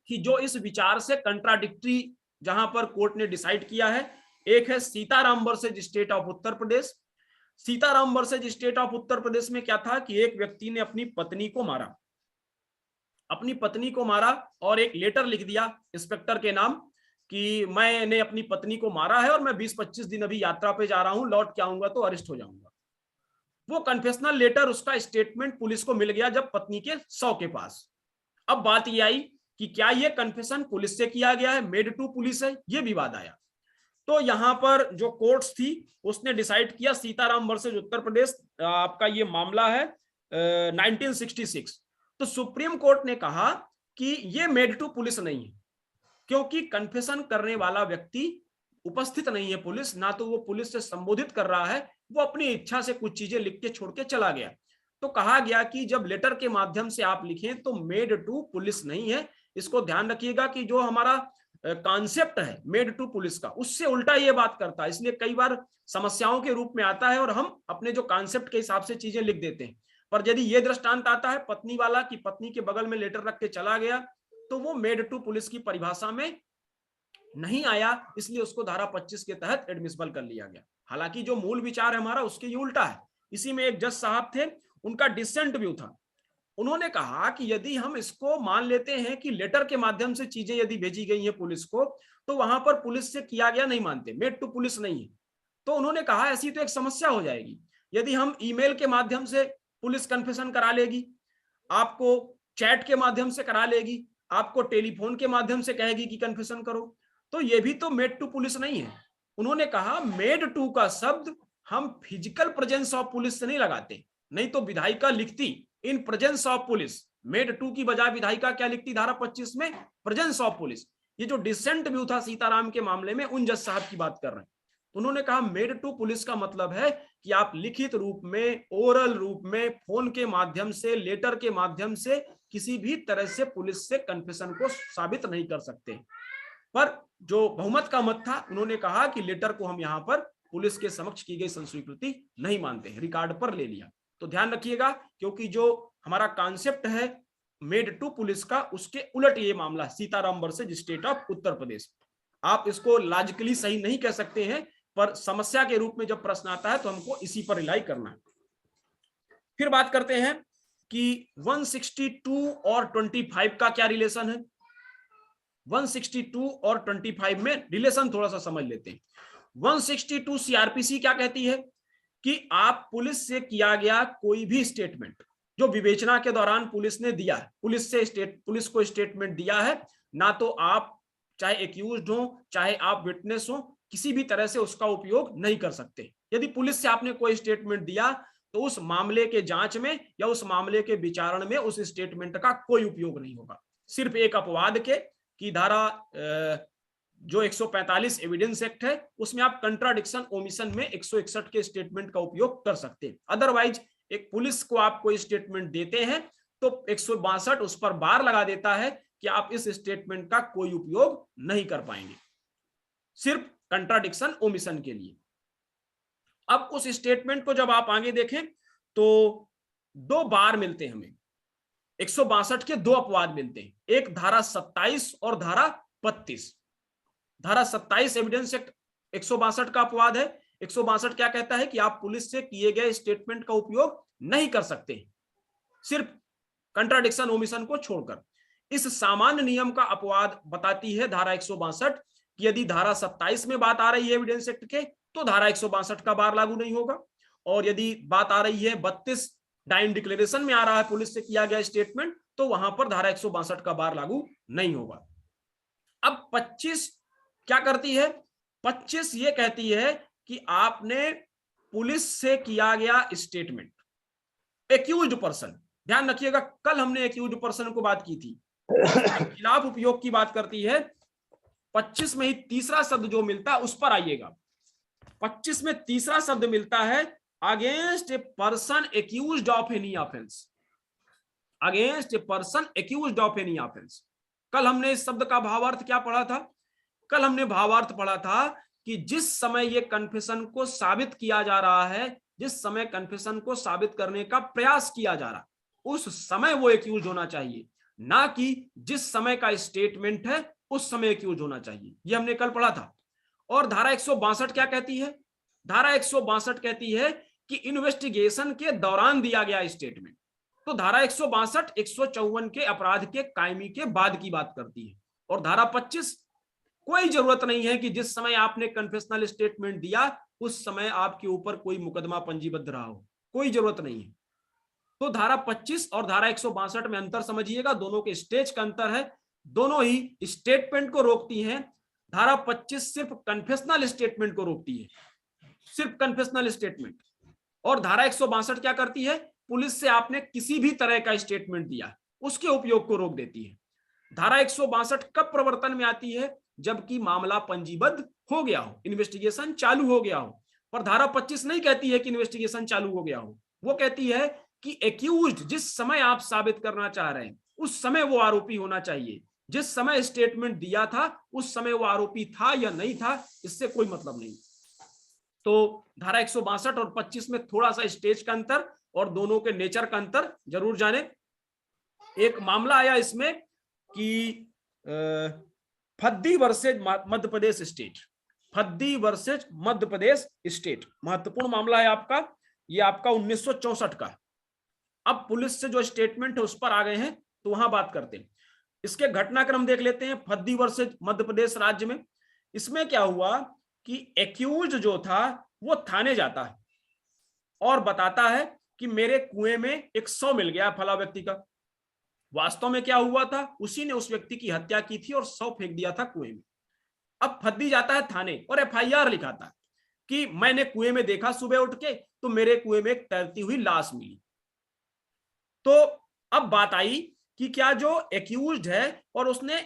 कि जो इस विचार से कंट्राडिक्टरी जहां पर कोर्ट ने डिसाइड किया है। एक है Sitaram versus state of Uttar Pradesh. Sitaram versus state of Uttar Pradesh में क्या था कि एक व्यक्ति ने अपनी पत्नी को मारा, अपनी पत्नी को मारा और एक लेटर लिख दिया इंस्पेक्टर के नाम कि मैंने अपनी पत्नी को मारा है और मैं 20-25 दिन अभी यात्रा पे जा रहा हूं, लौट के आऊंगा तो अरेस्ट हो जाऊंगा। वो कन्फेशनल लेटर, उसका स्टेटमेंट पुलिस को मिल गया जब पत्नी के 100 के पास। अब बात ये आई कि क्या ये कन्फेशन पुलिस से किया गया है, मेड 2 पुलिस है, ये विवाद आया। तो यहां पर जो कोर्ट्स थी उसने डिसाइड किया, सीताराम वर्सेज उत्तर प्रदेश आपका ये मामला है 1966। तो सुप्रीम कोर्ट ने कहा कि ये मेड 2 पुलिस नहीं है, क्योंकि कन्फेशन करने वाला व्यक्ति उपस्थित नहीं है पुलिस, ना तो वो पुलिस से संबोधित कर रहा है, वो अपनी इच्छा से कुछ चीजें लिख के छोड़ के चला गया। तो कहा गया कि जब लेटर के माध्यम से आप लिखें तो मेड 2 पुलिस नहीं है। इसको ध्यान रखिएगा कि जो हमारा कॉन्सेप्ट है मेड 2 पुलिस का, उससे उल्टा ये बात करता है, इसलिए कई बार समस्याओं के रूप में आता है और हम अपने जो कॉन्सेप्ट के हिसाब से चीजें लिख देते हैं। पर यदि ये दृष्टांत आता है पत्नी वाला कि पत्नी के बगल में लेटर रख के चला गया, तो वो मेड 2 पुलिस की परिभाषा में नहीं आया, इसलिए उसको धारा 25 के तहत एडमिसिबल कर लिया गया। हालांकि जो मूल विचार है हमारा उसके ये उल्टा है। इसी में एक जज साहब थे, उनका डिसेंट व्यू था। उन्होंने कहा कि यदि हम इसको मान लेते हैं कि लेटर के माध्यम से चीजें यदि भेजी गई हैं पुलिस को, तो वहां पर पुलिस से किया गया नहीं मानते, मेड 2 पुलिस नहीं है। तो उन्होंने कहा ऐसी तो एक समस्या हो जाएगी, यदि हम ईमेल के माध्यम से पुलिस कन्फेशन करा लेगी, आपको चैट के माध्यम से करा लेगी, आपको टेलीफोन के माध्यम से कहेगी कि कन्फेशन करो। तो ये भी तो मेड टू पुलिस नहीं है। उन्होंने कहा मेड टू का शब्द हम फिजिकल प्रेजेंस ऑफ पुलिस से नहीं लगाते, नहीं तो विधायिका लिखती in presence of police, made to की बजाय विधायिका क्या लिखती धारा 25 में, प्रेजेंस ऑफ पुलिस। ये जो डिसेंट व्यू था सीताराम के मामले में, उन जज साहब की बात कर रहे हैं। उन्होंने कहा मेड टू पुलिस का मतलब है कि आप लिखित रूप में, ओरल रूप में, फोन के माध्यम से, लेटर के माध्यम से किसी भी तरह से पुलिस से कन्फेशन को साबित नहीं कर सकते। पर जो बहुमत का मत था, उन्होंने कहा कि लेटर को हम यहां पर पुलिस के समक्ष की गई संस्वीकृति नहीं मानते हैं, रिकॉर्ड पर ले लिया। तो ध्यान रखिएगा, क्योंकि जो हमारा कॉन्सेप्ट है मेड टू पुलिस का, उसके उलट ये मामला Sitaram versus state of Uttar प्रदेश। आप इसको लॉजिकली सही नहीं कह सकते हैं, पर समस्या के रूप में जब प्रश्न आता है तो हमको इसी पर रिलाई करना है। फिर बात करते हैं कि 162 और 25 का क्या रिलेशन है। 162 और 25 में रिलेशन थोड़ा सा समझ लेते हैं। 162 सीआरपीसी क्या कहती है कि आप पुलिस से किया गया कोई भी स्टेटमेंट जो विवेचना के दौरान पुलिस ने दिया है, पुलिस को स्टेटमेंट दिया है, ना तो आप चाहे एक्यूज्ड हो चाहे आप विटनेस हो, किसी भी तरह से उसका उपयोग नहीं कर सकते। यदि पुलिस से आपने कोई स्टेटमेंट दिया तो उस मामले के जांच में या उस मामले के विचारण में उस स्टेटमेंट का कोई उपयोग नहीं होगा। सिर्फ एक अपवाद के कि धारा जो 145 एविडेंस एक्ट है उसमें आप कंट्राडिक्शन ओमिशन में 161 के स्टेटमेंट का उपयोग कर सकते हैं। अदरवाइज एक पुलिस को आप कोई स्टेटमेंट देते हैं तो 162 उस पर बार लगा देता है कि आप इस स्टेटमेंट का कोई उपयोग नहीं कर पाएंगे, सिर्फ कंट्राडिक्शन ओमिशन के लिए। अब उस स्टेटमेंट को जब आप आगे देखें तो दो बार मिलते हैं हमें, 162 के दो अपवाद मिलते हैं, एक धारा 27 और धारा 32। धारा 27 एविडेंस एक्ट 162 का अपवाद है। 162 क्या कहता है कि आप पुलिस से किए गए स्टेटमेंट का उपयोग नहीं कर सकते, सिर्फ कंट्राडिक्शन ओमिशन को छोड़कर। इस सामान्य नियम का अपवाद बताती है धारा 162 कि यदि धारा 27 में बात आ रही है एविडेंस एक्ट के तो धारा 162 का बार लागू नहीं होगा, और यदि बात आ रही है 32 डाइन डिक्लेरेशन में आ रहा है पुलिस से किया गया स्टेटमेंट तो वहां पर धारा 162 का बार लागू नहीं होगा। अब 25 क्या करती है, 25 ये कहती है कि आपने पुलिस से किया गया स्टेटमेंट, एक्यूज्ड पर्सन, ध्यान रखिएगा कल हमने एक्यूज्ड पर्सन को बात की थी, खिलाफ उपयोग की बात करती है। 25 में ही तीसरा शब्द जो मिलता है उस पर आइएगा। 25 में तीसरा शब्द मिलता है against a person accused of any offence, against a person accused of any offence. कल हमने इस शब्द का भावार्थ क्या पढ़ा था, कल हमने भावार्थ पढ़ा था कि जिस समय ये कन्फेशन को साबित किया जा रहा है, जिस समय कन्फेशन को साबित करने का प्रयास किया जा रहा उस समय वो एक्यूज होना चाहिए, ना कि जिस समय का स्टेटमेंट है उस समय एक्यूज होना चाहिए। ये हमने कल पढ़ा था। और धारा 162 क्या कहती है, धारा 162 कहती है कि इन्वेस्टिगेशन के दौरान दिया गया स्टेटमेंट। तो धारा 162 154 के अपराध के कायमी के बाद की बात करती है। और धारा 25 कोई जरूरत नहीं है कि जिस समय आपने कन्फेशनल स्टेटमेंट दिया उस समय आपके ऊपर कोई मुकदमा पंजीबद्ध रहा हो, कोई जरूरत नहीं है। तो धारा 25 और धारा 162 में अंतर समझिएगा, दोनों के स्टेज का अंतर है, दोनों ही स्टेटमेंट को रोकती हैं। धारा 25 सिर्फ कन्फेशनल स्टेटमेंट को रोकती है, सिर्फ कन्फेशनल स्टेटमेंट। और धारा 162 क्या करती है, पुलिस से आपने किसी भी तरह का स्टेटमेंट दिया उसके उपयोग को रोक देती है। धारा 162 कब प्रवर्तन में आती है, जबकि मामला पंजीबद्ध हो गया हो, इन्वेस्टिगेशन चालू हो गया हो। पर धारा 25 नहीं कहती है कि इन्वेस्टिगेशन चालू हो गया हो, वो कहती है कि एक्यूज्ड जिस समय आप साबित करना चाह रहे हैं उस समय वो आरोपी होना चाहिए, जिस समय स्टेटमेंट दिया था उस समय वो आरोपी था या नहीं था इससे कोई मतलब नहीं। तो धारा 162 और 25 में थोड़ा सा स्टेज का अंतर और दोनों के नेचर का अंतर जरूर जाने। एक मामला आया इसमें कि फद्दी versus Madhya Pradesh state, फद्दी versus Madhya Pradesh state, महत्वपूर्ण मामला है आपका, ये आपका 1964 का। अब पुलिस से जो स्टेटमेंट है उस पर आ गए हैं तो वहां बात करते हैं। इसके घटनाक्रम देख लेते हैं। फद्दी वर्सेज मध्य प्रदेश राज्य में इसमें क्या हुआ कि एक्यूज्ड जो था वो थाने जाता है और बताता है कि मेरे कुएं में एक 100 मिल गया फला व्यक्ति का। वास्तव में क्या हुआ था, उसी ने उस व्यक्ति की हत्या की थी और 100 फेंक दिया था कुएं में। अब फद्दी जाता है थाने और एफआईआर लिखाता है कि मैंने कुएं में देखा सुबह उठ के, तो मेरे कुएं में एक तैरती हुई लाश मिली। तो अब बात आई कि क्या जो एक्यूज्ड है और उसने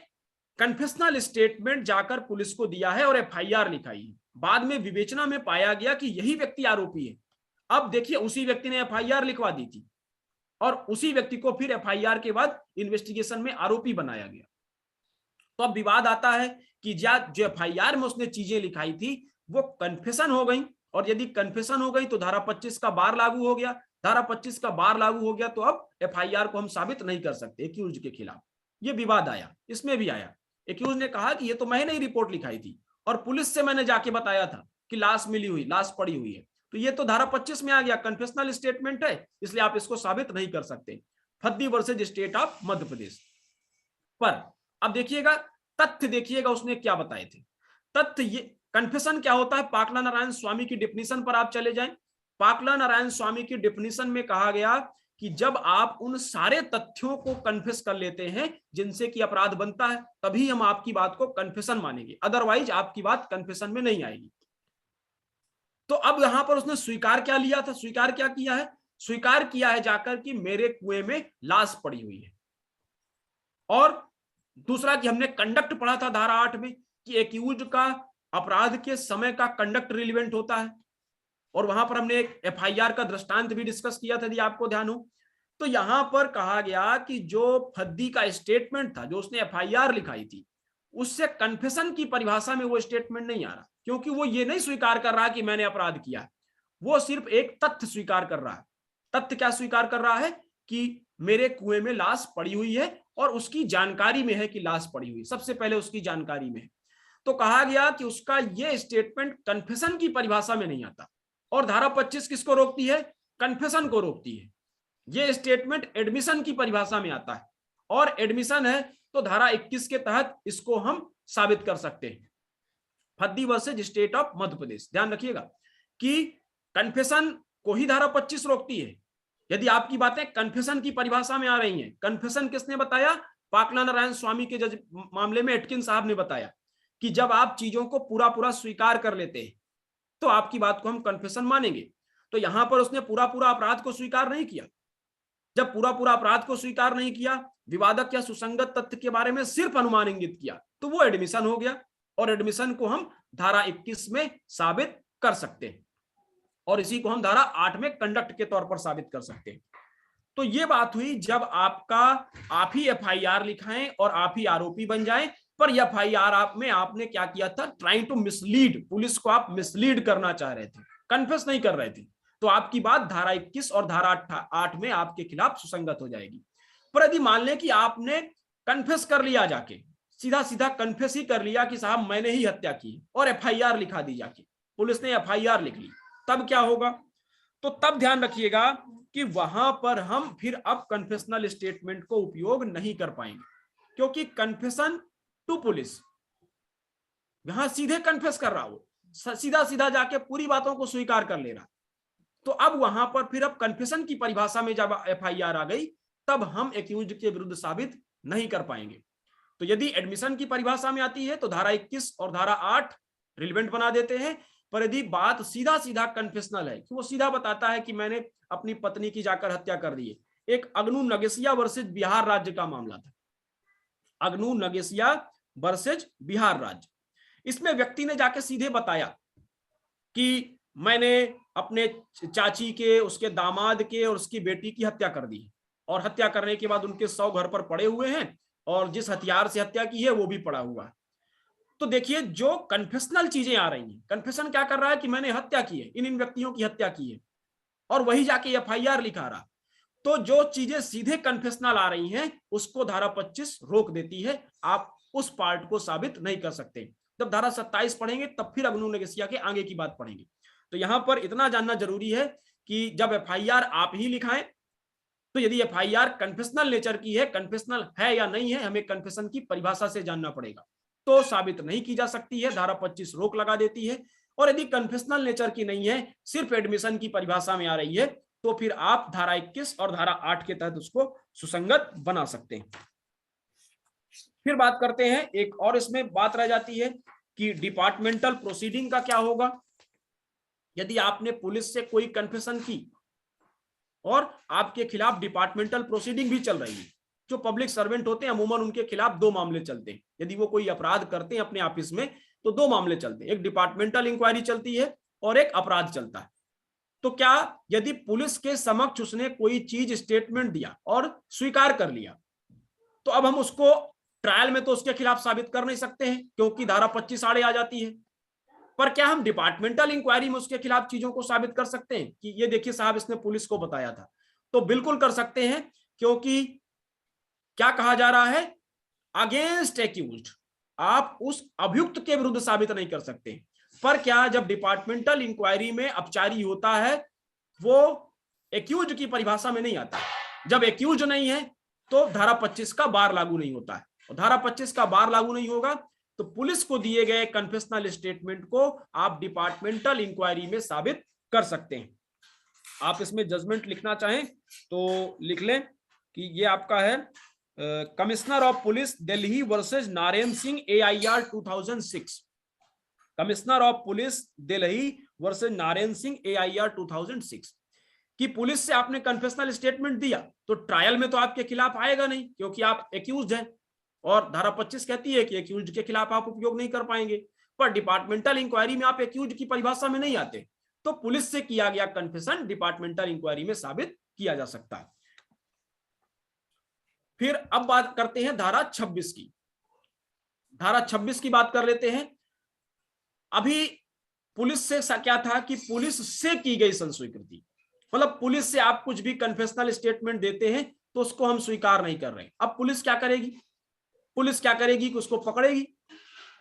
कन्फेशनल स्टेटमेंट जाकर पुलिस को दिया है और एफआईआर लिखाई है, बाद में विवेचना में पाया गया कि यही व्यक्ति आरोपी है। अब देखिए, उसी व्यक्ति ने एफआईआर लिखवा दी थी और उसी व्यक्ति को फिर एफआईआर के बाद इन्वेस्टिगेशन में आरोपी बनाया गया। तो अब विवाद आता है कि जो एफआईआर में उसने चीजें लिखाई थी वो कन्फेशन हो गई, और यदि कन्फेशन हो गई तो धारा 25 का बार लागू हो गया। धारा 25 का बार लागू हो गया तो अब एफआईआर को हम साबित नहीं कर सकते एक्यूज के खिलाफ। ये विवाद आया, इसमें भी आया। एक्यूज ने कहा कि ये तो मैंने ही रिपोर्ट लिखाई थी और पुलिस से मैंने जाके बताया था कि लाश मिली हुई, लाश पड़ी हुई है, तो ये तो धारा 25 में आ गया, कन्फेशनल स्टेटमेंट है, इसलिए आप इसको साबित नहीं कर सकते। फद्दी versus state of Madhya Pradesh. पर अब देखिएगा, तथ्य देखिएगा उसने क्या बताए थे। तथ्य ये कन्फेशन क्या होता है, पाकला नारायण स्वामी की डेफिनेशन पर आप चले जाएं। पाकला नारायण स्वामी की डेफिनेशन में कहा गया कि जब आप उन सारे तथ्यों को कन्फेस कर लेते हैं जिनसे कि अपराध बनता है, तभी हम आपकी बात को कन्फेशन मानेंगे, अदरवाइज आपकी बात कन्फेशन में नहीं आएगी। तो अब यहां पर उसने स्वीकार क्या लिया था, स्वीकार क्या किया है, स्वीकार किया है जाकर कि मेरे कुएं में लाश पड़ी हुई है। और दूसरा कि हमने कंडक्ट पढ़ा था धारा 8 में कि एक्यूज्ड का अपराध के समय का कंडक्ट रिलेवेंट होता है, और वहां पर हमने एक एफआईआर का दृष्टांत भी डिस्कस किया था यदि आपको ध्यान हो। तो यहां पर कहा गया कि जो फद्दी का स्टेटमेंट था, जो उसने एफआईआर लिखाई थी, उससे कन्फेशन की परिभाषा में वो स्टेटमेंट नहीं आ रहा, क्योंकि वो ये नहीं स्वीकार कर रहा कि मैंने अपराध किया, वो सिर्फ एक तथ्य स्वीकार कर रहा है। तथ्य क्या स्वीकार कर रहा है कि मेरे कुएं में लाश पड़ी हुई है और उसकी जानकारी में है कि लाश पड़ी हुई, सबसे पहले उसकी जानकारी में है। तो कहा गया कि उसका ये स्टेटमेंट कन्फेशन की परिभाषा में नहीं आता, और धारा 25 किसको रोकती है, कन्फेशन को रोकती है। ये स्टेटमेंट एडमिशन की परिभाषा में आता है, और एडमिशन है तो धारा 21 के तहत इसको हम साबित कर सकते हैं। फद्दी versus state of Madhya Pradesh, ध्यान रखिएगा कि कन्फेशन को ही धारा 25 रोकती है यदि आपकी बातें कन्फेशन की परिभाषा में आ रही हैं। कन्फेशन किसने बताया, पाकला नारायण स्वामी के जज मामले में एटकिन साहब ने बताया कि जब आप चीजों को पूरा पूरा स्वीकार कर लेते हैं तो आपकी बात को हम कन्फेशन मानेंगे। तो यहां पर उसने पूरा पूरा अपराध को स्वीकार नहीं किया। जब पूरा पूरा अपराध को स्वीकार नहीं किया, विवादक या सुसंगत तथ्य के बारे में सिर्फ अनुमान इंगित किया, तो वो एडमिशन हो गया, और एडमिशन को हम धारा 21 में साबित कर सकते हैं, और इसी को हम धारा 8 में कंडक्ट के तौर पर साबित कर सकते हैं। तो ये बात हुई जब आप ही एफआईआर लिखाएं और आप ही आरोपी बन जाएं। पर एफआईआर में आपने क्या किया था, ट्राइंग टू मिसलीड, पुलिस को आप मिसलीड करना चाह रहे थे, कन्फेस नहीं कर रहे थे, तो आपकी बात धारा 21 और धारा 8 में आपके खिलाफ सुसंगत हो जाएगी। पर यदि मान लें कि आपने कन्फेस कर लिया, जाके सीधा सीधा कन्फेस ही कर लिया कि साहब मैंने ही हत्या की, और एफआईआर लिखा दी, जाके पुलिस ने एफआईआर लिख ली, तब क्या होगा, तो तब ध्यान रखिएगा कि वहां पर हम फिर अब कन्फेशनल स्टेटमेंट को उपयोग नहीं कर पाएंगे, क्योंकि कन्फेशन टू पुलिस, यहां सीधे कन्फेस कर रहा, वो सीधा सीधा जाके पूरी बातों को स्वीकार कर ले रहा। तो अब वहां पर फिर अब कन्फेशन की परिभाषा में जब एफआईआर आ गई, तब हम एक्यूज्ड के विरुद्ध साबित नहीं कर पाएंगे। तो यदि एडमिशन की परिभाषा में आती है तो धारा 21 और धारा 8 रिलेवेंट बना देते हैं। पर यदि बात सीधा सीधा कन्फेशनल है कि वो सीधा बताता है कि मैंने अपनी पत्नी की जाकर हत्या कर दी है। एक अग्नू नगेसिया वर्सेज बिहार राज्य का मामला था, अग्नू नगेसिया वर्सेज बिहार राज्य। इसमें व्यक्ति ने जाके सीधे बताया कि मैंने अपने चाची के, उसके दामाद के और उसकी बेटी की हत्या कर दी, और हत्या करने के बाद उनके 100 घर पर पड़े हुए हैं, और जिस हथियार से हत्या की है वो भी पड़ा हुआ है। तो देखिए, जो कन्फेशनल चीजें आ रही हैं, कन्फेशन क्या कर रहा है कि मैंने हत्या की है, इन व्यक्तियों की हत्या की है, और वही जाके एफआईआर लिखा रहा। तो जो चीजें सीधे कन्फेशनल आ रही हैं उसको धारा 25 रोक देती है, आप उस पार्ट को साबित नहीं कर सकते। जब धारा 27 पढ़ेंगे तब फिर अग्नू नगेसिया के आगे की बात पढ़ेंगे। तो यहां पर इतना जानना जरूरी है कि जब एफआईआर आप ही लिखाएं, तो यदि एफआईआर कन्फेशनल नेचर की है, कन्फेशनल है या नहीं है, हमें कन्फेशन की परिभाषा से जानना पड़ेगा, तो साबित नहीं की जा सकती है, धारा 25 रोक लगा देती है। और यदि कन्फेशनल नेचर की नहीं है, सिर्फ एडमिशन की परिभाषा में आ रही है, तो फिर आप धारा 21 और धारा 8 के तहत उसको सुसंगत बना सकते हैं। फिर बात करते हैं, एक और इसमें बात रह जाती है कि डिपार्टमेंटल प्रोसीडिंग का क्या होगा। यदि आपने पुलिस से कोई कन्फेशन की और आपके खिलाफ डिपार्टमेंटल प्रोसीडिंग भी चल रही है, जो पब्लिक सर्वेंट होते हैं अमूमन उनके खिलाफ 2 मामले चलते हैं। यदि वो कोई अपराध करते हैं अपने ऑफिस में तो 2 मामले चलते हैं, एक डिपार्टमेंटल इंक्वायरी चलती है और एक अपराध चलता है। तो क्या यदि पुलिस के समक्ष उसने कोई चीज स्टेटमेंट दिया और स्वीकार कर लिया, तो अब हम उसको ट्रायल में तो उसके खिलाफ साबित कर नहीं सकते हैं क्योंकि धारा 25 आड़े आ जाती है। पर क्या हम डिपार्टमेंटल इंक्वायरी में उसके खिलाफ चीजों को साबित कर सकते हैं कि ये देखिए साहब इसने पुलिस को बताया था? तो बिल्कुल कर सकते हैं, क्योंकि क्या कहा जा रहा है, अगेंस्ट एक्यूज्ड। आप उस अभियुक्त के विरुद्ध साबित नहीं कर सकते। पर क्या जब डिपार्टमेंटल इंक्वायरी में अपचारी होता है वो एक्यूज की परिभाषा में नहीं आता। जब एक्यूज नहीं है तो धारा 25 का बार लागू नहीं होता है, और धारा 25 का बार लागू नहीं होगा तो पुलिस को दिए गए कन्फेशनल स्टेटमेंट को आप डिपार्टमेंटल इंक्वायरी में साबित कर सकते हैं। आप इसमें जजमेंट लिखना चाहें तो लिख लें कि ये आपका है commissioner of police Delhi versus Narayan Singh AIR 2006। Commissioner of police Delhi versus Narayan Singh AIR 2006 कि पुलिस से आपने कन्फेशनल स्टेटमेंट दिया तो ट्रायल में तो आपके खिलाफ आएगा नहीं क्योंकि आप एक्यूज्ड हैं, और धारा 25 कहती है कि एक्यूज्ड के खिलाफ आप उपयोग नहीं कर पाएंगे। पर डिपार्टमेंटल इंक्वायरी में आप एक्यूज्ड की परिभाषा में नहीं आते, तो पुलिस से किया गया कन्फेशन डिपार्टमेंटल इंक्वायरी में साबित किया जा सकता है। फिर अब बात करते हैं धारा 26 की। धारा 26 की बात कर लेते हैं। अभी पुलिस से क्या था कि पुलिस से की गई संस्वीकृति, मतलब पुलिस से आप कुछ भी कन्फेशनल स्टेटमेंट देते हैं तो उसको हम स्वीकार नहीं कर रहे। अब पुलिस क्या करेगी? पुलिस क्या करेगी कि उसको पकड़ेगी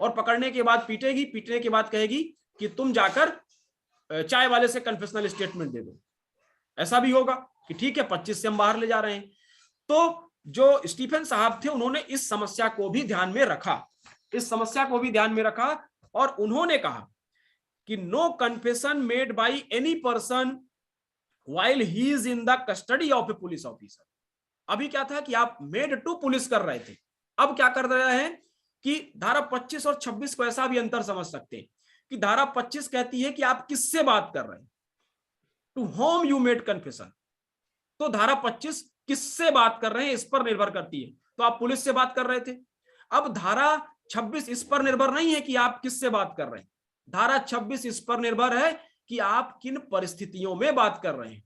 और पकड़ने के बाद पीटेगी, पीटने के बाद कहेगी कि तुम जाकर चाय वाले से कन्फेशनल स्टेटमेंट दे दो। ऐसा भी होगा कि ठीक है 25 से हम बाहर ले जा रहे हैं। तो जो स्टीफन साहब थे उन्होंने इस समस्या को भी ध्यान में रखा, इस समस्या को भी ध्यान में रखा और उन्होंने कहा कि no confession made by any person while he is in the custody of a police officer. अभी क्या था कि आप मेड टू पुलिस कर रहे थे, अब क्या कर रहे हैं कि धारा 25 और 26 को ऐसा भी अंतर समझ सकते हैं कि धारा 25 कहती है कि आप किससे बात कर रहे हैं, to whom you made confession. तो धारा 25 किससे बात कर रहे हैं इस पर निर्भर करती है। तो आप पुलिस से बात कर रहे थे। अब धारा 26 इस पर निर्भर नहीं है कि आप किससे बात कर रहे हैं, धारा 26 इस पर निर्भर है कि आप किन परिस्थितियों में बात कर रहे हैं।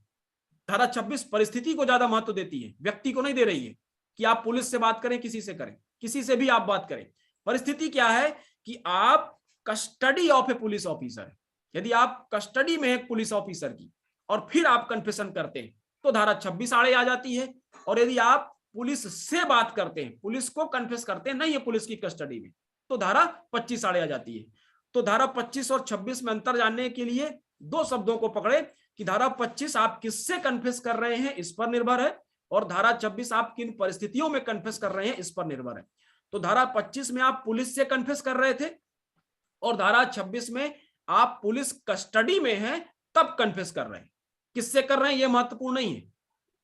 धारा 26 परिस्थिति को ज्यादा महत्व देती है, व्यक्ति को नहीं दे रही है कि आप पुलिस से बात करें, किसी से करें, किसी से भी आप बात करें। परिस्थिति क्या है कि आप custody of a police officer, यदि आप कस्टडी में एक पुलिस ऑफिसर की और फिर आप कन्फेशन करते हैं तो धारा 26 आड़े आ जाती है। और यदि आप पुलिस से बात करते हैं, पुलिस को कन्फेस करते हैं, नहीं है पुलिस की कस्टडी में, तो धारा 25 आड़े आ जाती है। तो धारा 25 और 26 में अंतर जानने के लिए 2 शब्दों को पकड़े कि धारा 25 आप किससे कन्फेस कर रहे हैं इस पर निर्भर है, और धारा 26 आप किन परिस्थितियों में कन्फेस कर रहे हैं इस पर निर्भर है। तो धारा 25 में आप पुलिस से कन्फेस कर रहे थे और धारा 26 में आप पुलिस कस्टडी में हैं तब कन्फेस कर रहे हैं। किससे कर रहे हैं ये महत्वपूर्ण नहीं है,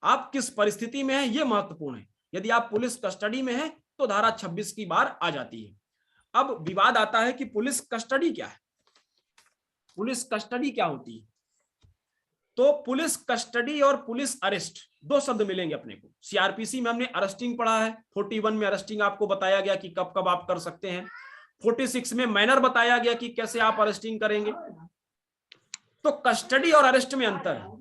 आप किस परिस्थिति में हैं ये महत्वपूर्ण है। यदि आप पुलिस कस्टडी में हैं तो धारा 26 की बार आ जाती है। अब विवाद आता है कि पुलिस कस्टडी क्या है, पुलिस कस्टडी क्या होती है। तो पुलिस कस्टडी और पुलिस अरेस्ट 2 शब्द मिलेंगे अपने को। सीआरपीसी में हमने अरेस्टिंग पढ़ा है, 41 में अरेस्टिंग आपको बताया गया कि कब कब आप कर सकते हैं, 46 में मैनर बताया गया कि कैसे आप अरेस्टिंग करेंगे। तो कस्टडी और अरेस्ट में अंतर है।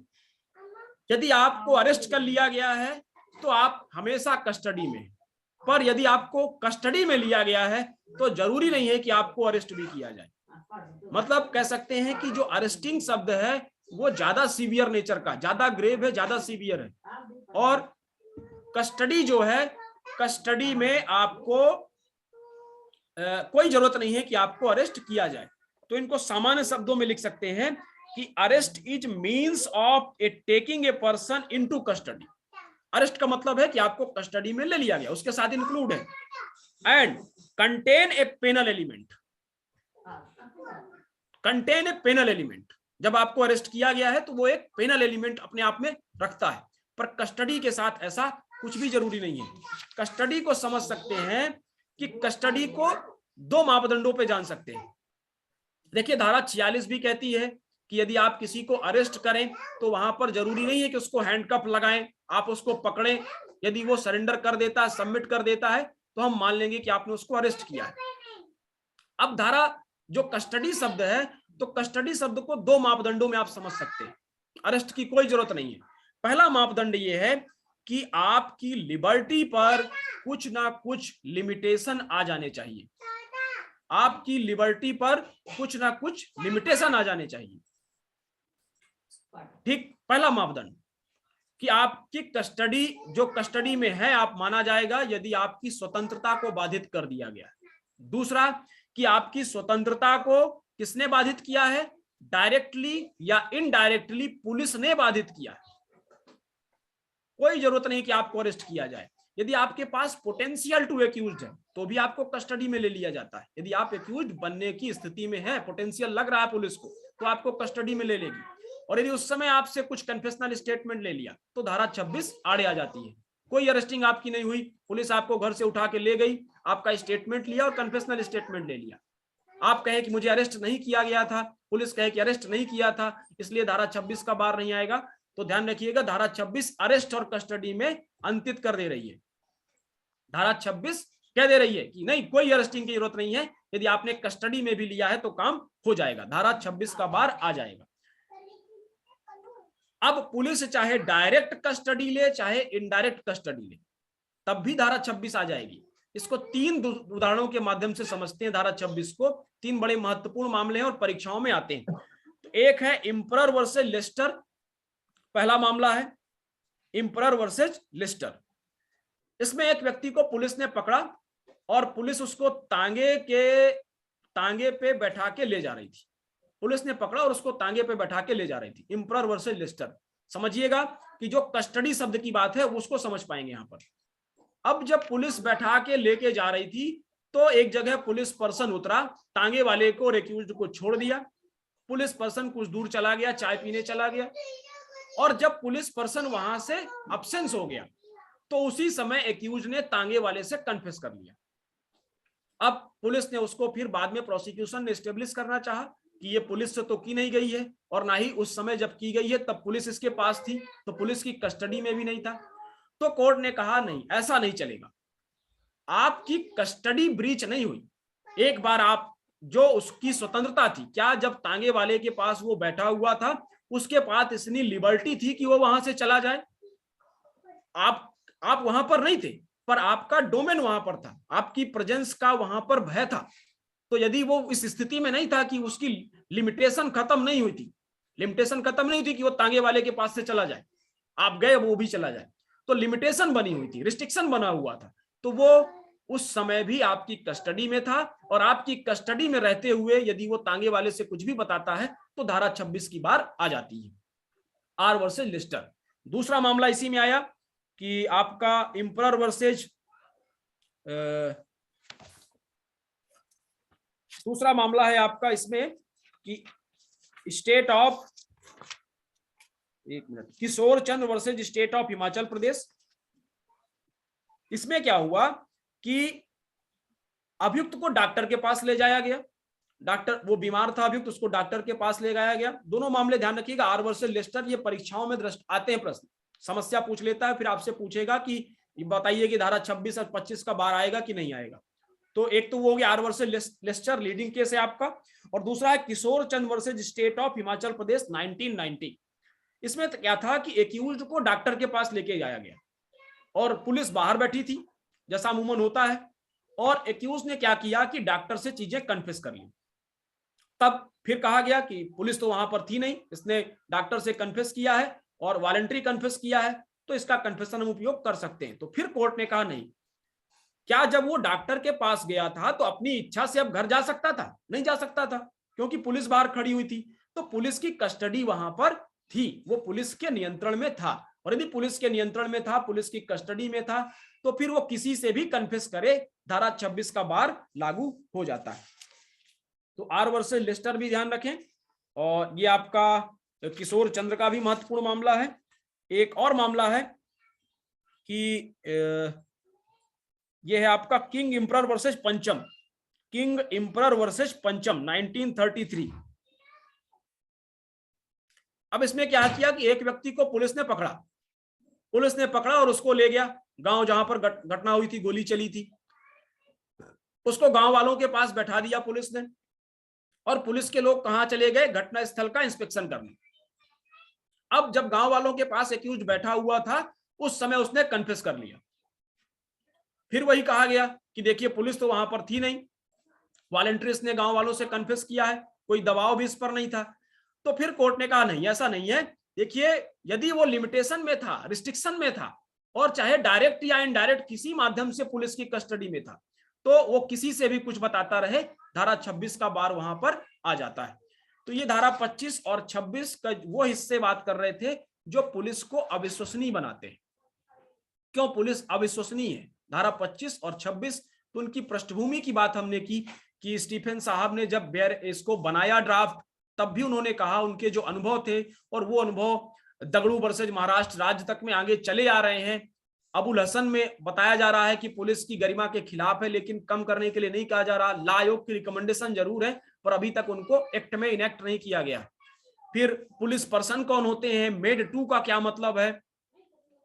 यदि आपको अरेस्ट कर लिया गया है तो आप हमेशा कस्टडी में, पर यदि आपको कस्टडी में लिया गया है तो जरूरी नहीं है कि आपको अरेस्ट भी किया जाए। मतलब कह सकते हैं कि जो अरेस्टिंग शब्द है वो ज्यादा सीवियर नेचर का, ज्यादा ग्रेव है, ज्यादा सीवियर है। और कस्टडी जो है, कस्टडी में आपको कोई जरूरत नहीं है कि आपको अरेस्ट किया जाए। तो इनको सामान्य शब्दों में लिख सकते हैं कि arrest is means of A taking a person into custody. Arrest का मतलब है कि आपको कस्टडी में ले लिया गया, उसके साथ इंक्लूड है, and contain a penal element, contain a penal element. जब आपको अरेस्ट किया गया है तो वो एक पेनल एलिमेंट अपने आप में रखता है, पर कस्टडी के साथ ऐसा कुछ भी जरूरी नहीं है। कस्टडी को समझ सकते हैं कि कस्टडी को दो मापदंडों पे जान सकते हैं। देखिए धारा 46 भी कहती है कि यदि आप किसी को अरेस्ट करें तो वहां पर जरूरी नहीं है कि उसको हैंडकफ लगाएं, आप उसको पकड़ें, यदि वो सरेंडर कर देता है, सबमिट कर देता है, तो हम मान लेंगे कि आपने उसको अरेस्ट किया है। अब धारा जो कस्टडी शब्द है, तो कस्टडी शब्द को दो मापदंडों में आप समझ सकते हैं, अरेस्ट की कोई जरूरत नहीं है। पहला मापदंड ये है कि आपकी लिबर्टी पर कुछ ना कुछ लिमिटेशन आ जाने चाहिए, आपकी लिबर्टी पर कुछ ना कुछ लिमिटेशन आ जाने चाहिए। ठीक, पहला मापदंड कि आपकी कस्टडी जो कस्टडी में है आप माना जाएगा यदि आपकी स्वतंत्रता को बाधित कर दिया गया है। दूसरा कि आपकी स्वतंत्रता को किसने बाधित किया है, डायरेक्टली या इनडायरेक्टली पुलिस ने बाधित किया है। कोई जरूरत नहीं कि आपको अरेस्ट किया जाए, यदि आपके पास पोटेंशियल टू एक्यूज्ड है तो भी आपको कस्टडी में ले लिया जाता है। यदि आप एक्यूज्ड बनने की स्थिति में है, पोटेंशियल लग रहा है पुलिस को, तो आपको कस्टडी में ले लेगी। और यदि उस समय आपसे कुछ कन्फेशनल स्टेटमेंट ले लिया तो धारा 26 आड़े आ जाती है। कोई अरेस्टिंग आपकी नहीं हुई, पुलिस आपको घर से उठा के ले गई, आपका स्टेटमेंट लिया और कन्फेशनल स्टेटमेंट ले लिया। आप कहे कि मुझे अरेस्ट नहीं किया गया था, पुलिस कहे कि अरेस्ट नहीं किया था, इसलिए धारा 26 का बार नहीं आएगा। तो ध्यान रखिएगा धारा 26 अरेस्ट और कस्टडी में अंतित कर दे रही है। धारा 26 कह दे रही है कि नहीं, कोई अरेस्टिंग की जरूरत नहीं है, यदि आपने कस्टडी में भी लिया है तो काम हो जाएगा, धारा 26 का बार आ जाएगा। अब पुलिस चाहे डायरेक्ट कस्टडी ले चाहे इनडायरेक्ट कस्टडी ले, तब भी धारा 26 आ जाएगी। इसको तीन उदाहरणों के माध्यम से समझते हैं। धारा 26 को तीन बड़े महत्वपूर्ण मामले हैं और परीक्षाओं में आते हैं। तो एक है इम्परर वर्सेस लिस्टर, पहला मामला है इम्परर वर्सेस लिस्टर। इसमें एक व्यक्ति को पुलिस ने पकड़ा और पुलिस उसको तांगे पे बैठा के ले जा रही थी। पुलिस ने पकड़ा और उसको तांगे पे बैठा के ले जा रही थी, इम्परर वर्सेस लिस्टर। समझिएगा कि जो कस्टडी शब्द की बात है उसको समझ पाएंगे यहां पर। अब जब पुलिस बैठा के लेके जा रही थी तो एक जगह पुलिस पर्सन उतरा, तांगे वाले को और एक्यूज्ड को छोड़ दिया। पुलिस पर्सन कुछ दूर चला गया, चाय पीने चला गया, और जब पुलिस पर्सन वहां से अब्सेंस हो गया तो उसी समय एक्यूज्ड ने तांगे वाले से कन्फेस कर लिया। अब पुलिस ने उसको फिर बाद में प्रोसिक्यूशन ने एस्टेब्लिश करना चाहा कि ये पुलिस से तो की नहीं गई है, और ना ही उस समय जब की गई है तब पुलिस इसके पास थी, तो पुलिस की कस्टडी में भी नहीं था। तो कोर्ट ने कहा नहीं, ऐसा नहीं चलेगा, आपकी कस्टडी ब्रीच नहीं हुई। एक बार आप जो उसकी स्वतंत्रता थी, क्या जब तांगे वाले के पास वो बैठा हुआ था उसके पास इतनी लिबर्टी थी कि वो वहां से चला जाए? आप वहां पर नहीं थे, पर आपका डोमेन वहां पर था, आपकी प्रेजेंस का वहां पर भय था। तो यदि वो इस स्थिति में नहीं था कि उसकी लिमिटेशन खत्म नहीं हुई थी, कि वो तांगे वाले के पास से चला जाए, आप गए वो भी चला जाए, तो लिमिटेशन बनी हुई थी, रिस्ट्रिक्शन बना हुआ था, तो वो उस समय भी आपकी कस्टडी में था। और आपकी कस्टडी में रहते हुए यदि वो तांगे वाले से कुछ भी बताता है तो धारा 26 की बार आ जाती है। R versus Lister. दूसरा मामला इसी में आया कि आपका इम्परर वर्सेज दूसरा मामला है आपका इसमें कि स्टेट ऑफ, एक minute, Kishore Chandra versus state of Himachal Pradesh. इसमें क्या हुआ कि अभियुक्त को डॉक्टर के पास ले जाया गया, डॉक्टर, वो बीमार था अभियुक्त, उसको डॉक्टर के पास ले जाया गया। दोनों मामले ध्यान रखिएगा, आर वर्सेस लेस्टर, ये परीक्षाओं में आते हैं प्रश्न, समस्या पूछ लेता है, फिर आपसे पूछेगा कि बताइए कि धारा 26 और 25 का बार आएगा कि नहीं आएगा। तो एक तो वो हो गया R versus Lester, leading case है आपका, और दूसरा है किशोर Chandra versus state of Himachal प्रदेश 1990। इसमें तो क्या था कि एक्यूज्ड को डॉक्टर के पास लेके जाया गया और पुलिस बाहर बैठी थी जैसा अमूमन होता है, और एक्यूज ने क्या किया कि डॉक्टर से चीजें कन्फेस कर ली। तब फिर कहा गया कि पुलिस तो वहां पर थी नहीं, इसने डॉक्टर से कन्फेस किया है और वॉलंटरी कन्फेस किया है, तो इसका कन्फेशन हम उपयोग कर सकते हैं। तो फिर कोर्ट ने कहा नहीं, क्या जब वो डॉक्टर के पास गया था तो अपनी इच्छा से अब घर जा सकता था? नहीं जा सकता था, क्योंकि पुलिस बाहर खड़ी हुई थी। तो पुलिस की कस्टडी वहां पर थी, वो पुलिस के नियंत्रण में था, और यदि पुलिस के नियंत्रण में था, पुलिस की कस्टडी में था, तो फिर वो किसी से भी कन्फेस करे, धारा 26 का बार लागू हो जाता है। तो आर वर्सेस लेस्टर भी ध्यान रखें। और ये आपका किशोर चंद्र का भी महत्वपूर्ण मामला है। एक और मामला है कि ये है आपका किंग एम्परर वर्सेस पंचम, किंग एम्परर वर्सेस पंचम 1933। अब इसमें क्या किया कि एक व्यक्ति को पुलिस ने पकड़ा और उसको ले गया गांव जहां पर घटना हुई थी, गोली चली थी। उसको गांव वालों के पास बैठा दिया पुलिस ने, और पुलिस के लोग कहां चले गए, घटना स्थल का इंस्पेक्शन करने। अब जब गांव वालों के पास एक्यूज बैठा हुआ था, उस समय उसने कन्फेस कर लिया। फिर वही कहा गया कि देखिए पुलिस तो वहां पर थी नहीं, वॉलंटियर्स ने गांव वालों से कन्फेस किया है, कोई दबाव भी इस पर नहीं था। तो फिर कोर्ट ने कहा नहीं, ऐसा नहीं है। देखिए यदि वो लिमिटेशन में था, रिस्ट्रिक्शन में था, और चाहे डायरेक्ट या इनडायरेक्ट किसी माध्यम से पुलिस की कस्टडी में था, तो वो किसी से भी कुछ बताता रहे, धारा 26 का बार वहां पर आ जाता है। तो ये धारा 25 और 26 का वो हिस्से बात कर रहे थे जो पुलिस को अविश्वसनीय बनाते हैं। क्यों पुलिस अविश्वसनीय है? धारा 25 और 26, तो उनकी पृष्ठभूमि की बात हमने की कि स्टीफन साहब ने जब इसको बनाया ड्राफ्ट, तब भी उन्होंने कहा उनके जो अनुभव थे, और वो अनुभव दगड़ू वर्सेज महाराष्ट्र राज्य तक में आगे चले आ रहे हैं। अबुल हसन में बताया जा रहा है कि पुलिस की गरिमा के खिलाफ है, लेकिन कम करने के लिए नहीं कहा जा रहा। ला आयोग की रिकमेंडेशन जरूर है, पर अभी तक उनको एक्ट में इनेक्ट नहीं किया गया। फिर पुलिस पर्सन कौन होते हैं, मेड टू का क्या मतलब है,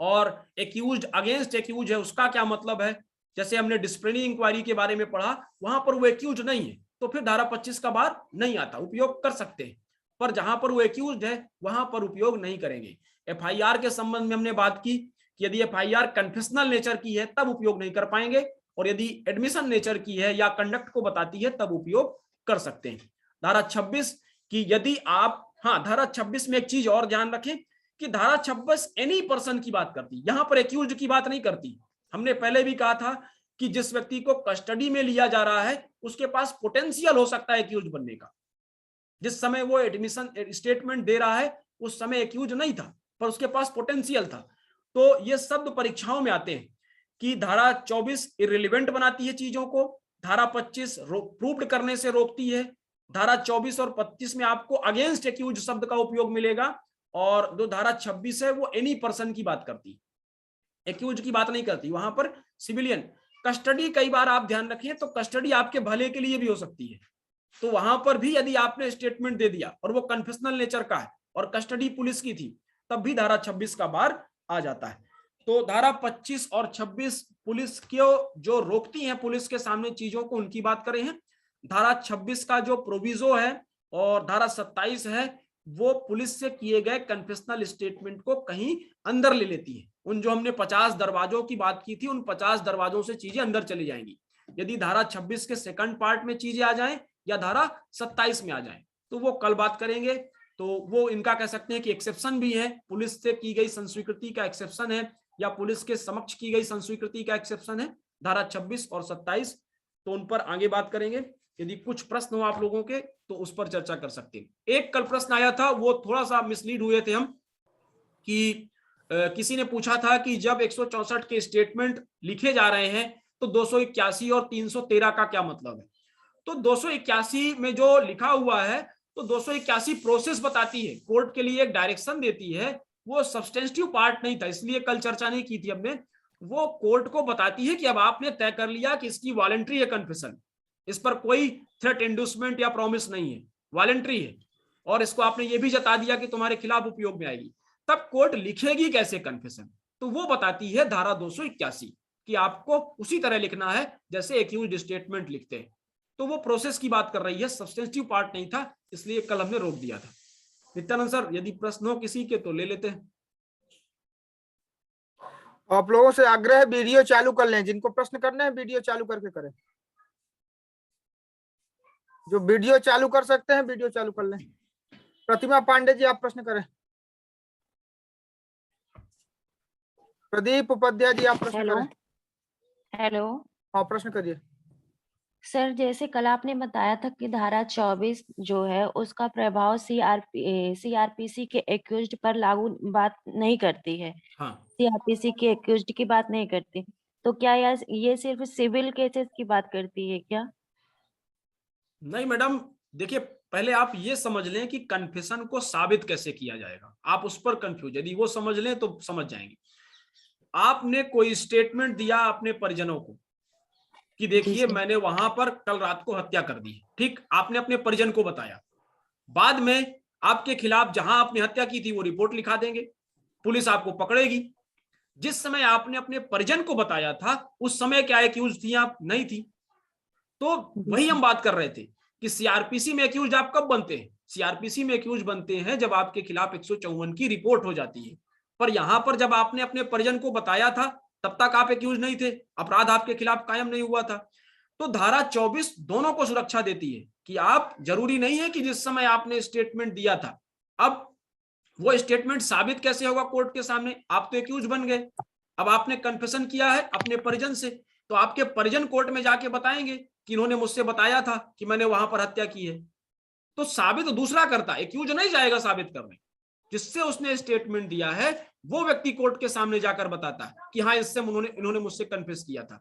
और एक्यूज्ड अगेंस्ट एक्यूज है उसका क्या मतलब है। जैसे हमने डिसिप्लिनरी इंक्वायरी के बारे में पढ़ा, वहां पर वो एक्यूज नहीं है, तो फिर धारा 25 का बार नहीं आता। उपयोग कर सकते हैं, पर जहां पर वो एक्यूज्ड है वहां पर उपयोग नहीं करेंगे। एफआईआर के संबंध में हमने बात की कि यदि एफआईआर कन्फेशनल नेचर की है तब उपयोग नहीं कर पाएंगे, और यदि एडमिशन नेचर की है या कंडक्ट को बताती है तब उपयोग कर सकते हैं। धारा 26 की यदि आप, हाँ धारा 26 में एक चीज और ध्यान रखें कि धारा 26 एनी पर्सन की बात करती, यहां पर एक्यूज्ड की बात नहीं करती। हमने पहले भी कहा था कि जिस व्यक्ति को कस्टडी में लिया जा रहा है उसके पास पोटेंशियल हो सकता है एक्यूज्ड बनने का। जिस समय वो एडमिशन स्टेटमेंट दे रहा है उस समय एक्यूज नहीं था, पर उसके पास पोटेंशियल था। तो ये शब्द परीक्षाओं में आते हैं कि धारा 24 इररिलेवेंट बनाती है चीजों को, धारा 25 प्रूव्ड करने से रोकती है, धारा 24 और 25 में आपको अगेंस्ट एक्यूज शब्द का उपयोग मिलेगा, और जो धारा 26 है वो एनी पर्सन की बात करती है, एक्यूज की बात नहीं करती। वहां पर सिविलियन कस्टडी, कई बार आप ध्यान रखिए, तो कस्टडी आपके भले के लिए भी हो सकती है। तो वहां पर भी यदि आपने स्टेटमेंट दे दिया और वो कन्फेशनल नेचर का है और कस्टडी पुलिस की थी, तब भी धारा 26 का बार आ जाता है। तो धारा 25 और 26 पुलिस को जो रोकती हैं पुलिस के सामने चीजों को, उनकी बात करें हैं। धारा 26 का जो प्रोविजो है और धारा 27 है, वो पुलिस से किए गए कन्फेशनल स्टेटमेंट को कहीं अंदर ले लेती है। उन जो हमने 50 दरवाजों की बात की थी, उन 50 दरवाजों से चीजें अंदर चली जाएंगी। यदि धारा 26 के सेकंड पार्ट में चीजें आ जाएं या धारा 27 में आ जाएं, तो वो कल बात करेंगे। तो वो इनका कह सकते हैं कि एक्सेप्शन भी है, पुलिस से की गई संस्वीकृति का एक्सेप्शन है, या पुलिस के समक्ष की गई संस्वीकृति का एक्सेप्शन है, धारा 26 और 27। तो उन पर आगे बात करेंगे। यदि कुछ प्रश्न हो आप लोगों के तो उस पर चर्चा कर सकते हैं। एक कल प्रश्न आया था, वो थोड़ा सा मिसलीड हुए थे हम, कि किसी ने पूछा था कि जब 164 के स्टेटमेंट लिखे जा रहे हैं तो 281 और 313 का क्या मतलब है। तो 281 में जो लिखा हुआ है, तो 281 प्रोसेस बताती है, कोर्ट के लिए एक डायरेक्शन देती है, वो सब्सटेंटिव पार्ट नहीं था, इसलिए कल चर्चा नहीं की थी हमने। वो कोर्ट को बताती है कि अब आपने तय कर लिया कि इसकी वॉलंटरी है कन्फेशन, इस पर कोई थ्रेट इंड्यूसमेंट या प्रॉमिस नहीं है, वॉलंटरी है, और इसको आपने ये भी जता दिया कि तुम्हारे खिलाफ उपयोग में आएगी। तब कोर्ट लिखेगी कैसे कन्फेशन, तो वो बताती है धारा 281 कि आपको उसी तरह लिखना है जैसे एक्यूज्ड स्टेटमेंट लिखते हैं। तो वो प्रोसेस की बात कर रही है, सब्सटेंटिव पार्ट नहीं था, इसलिए कल हमने रोक दिया था। नित्यानंद सर यदि प्रश्न हो किसी के तो ले लेते हैं। आप लोगों से आग्रह है वीडियो चालू कर लें, जिनको प्रश्न करने हैं वीडियो चालू करके करें। जो वीडियो चालू कर सकते हैं वीडियो चालू कर लें। प्रतिमा पांडे जी आप प्रश्न करें। प्रदीप उपाध्याय जी आप प्रश्न करें। हेलो, हाँ प्रश्न करिए। सर जैसे कल आपने बताया था कि धारा 24 जो है उसका प्रभाव सीआरपीसी के एक्यूज्ड पर लागू बात नहीं करती है। हाँ, सीआरपीसी के एक्यूज्ड की बात नहीं करती, तो क्या ये सिर्फ सिविल केसेस की बात करती है क्या? नहीं मैडम, देखिए पहले आप ये समझ लें कि कन्फेशन को साबित कैसे किया जाएगा, आप उस पर कंफ्यूज, यदि वो समझ लें तो समझ जाएंगे। आपने कोई स्टेटमेंट दिया अपने परिजनों को कि देखिए मैंने वहां पर कल रात को हत्या कर दी, ठीक, आपने अपने परिजन को बताया। बाद में आपके खिलाफ जहां आपने हत्या की थी वो रिपोर्ट लिखा देंगे, पुलिस आपको पकड़ेगी। जिस समय आपने अपने परिजन को बताया था उस समय क्या एक्यूज थी आप? नहीं थी। तो वही हम बात कर रहे थे कि सीआरपीसी में एक्यूज आप कब बनते हैं? सीआरपीसी में एक्यूज बनते हैं जब आपके खिलाफ 154 की रिपोर्ट हो जाती है। पर यहां पर जब आपने अपने परिजन को बताया था तब तक आप एक्यूज नहीं थे, अपराध आपके खिलाफ कायम नहीं हुआ था। तो धारा 24 दोनों को सुरक्षा देती है कि आप, जरूरी नहीं है कि जिस समय आपने स्टेटमेंट दिया था, अब वो स्टेटमेंट साबित कैसे होगा कोर्ट के सामने? आप तो एक्यूज बन गए, अब आपने कन्फेशन किया है अपने परिजन से, तो आपके परिजन कोर्ट में जाके बताएंगे कि इन्होंने मुझसे बताया था कि मैंने वहां पर हत्या की है। तो साबित तो दूसरा करता है, एक्यूज नहीं जाएगा साबित करने। जिससे उसने स्टेटमेंट दिया है वो व्यक्ति कोर्ट के सामने जाकर बताता है कि हाँ इससे इन्होंने मुझसे कन्फेस किया था।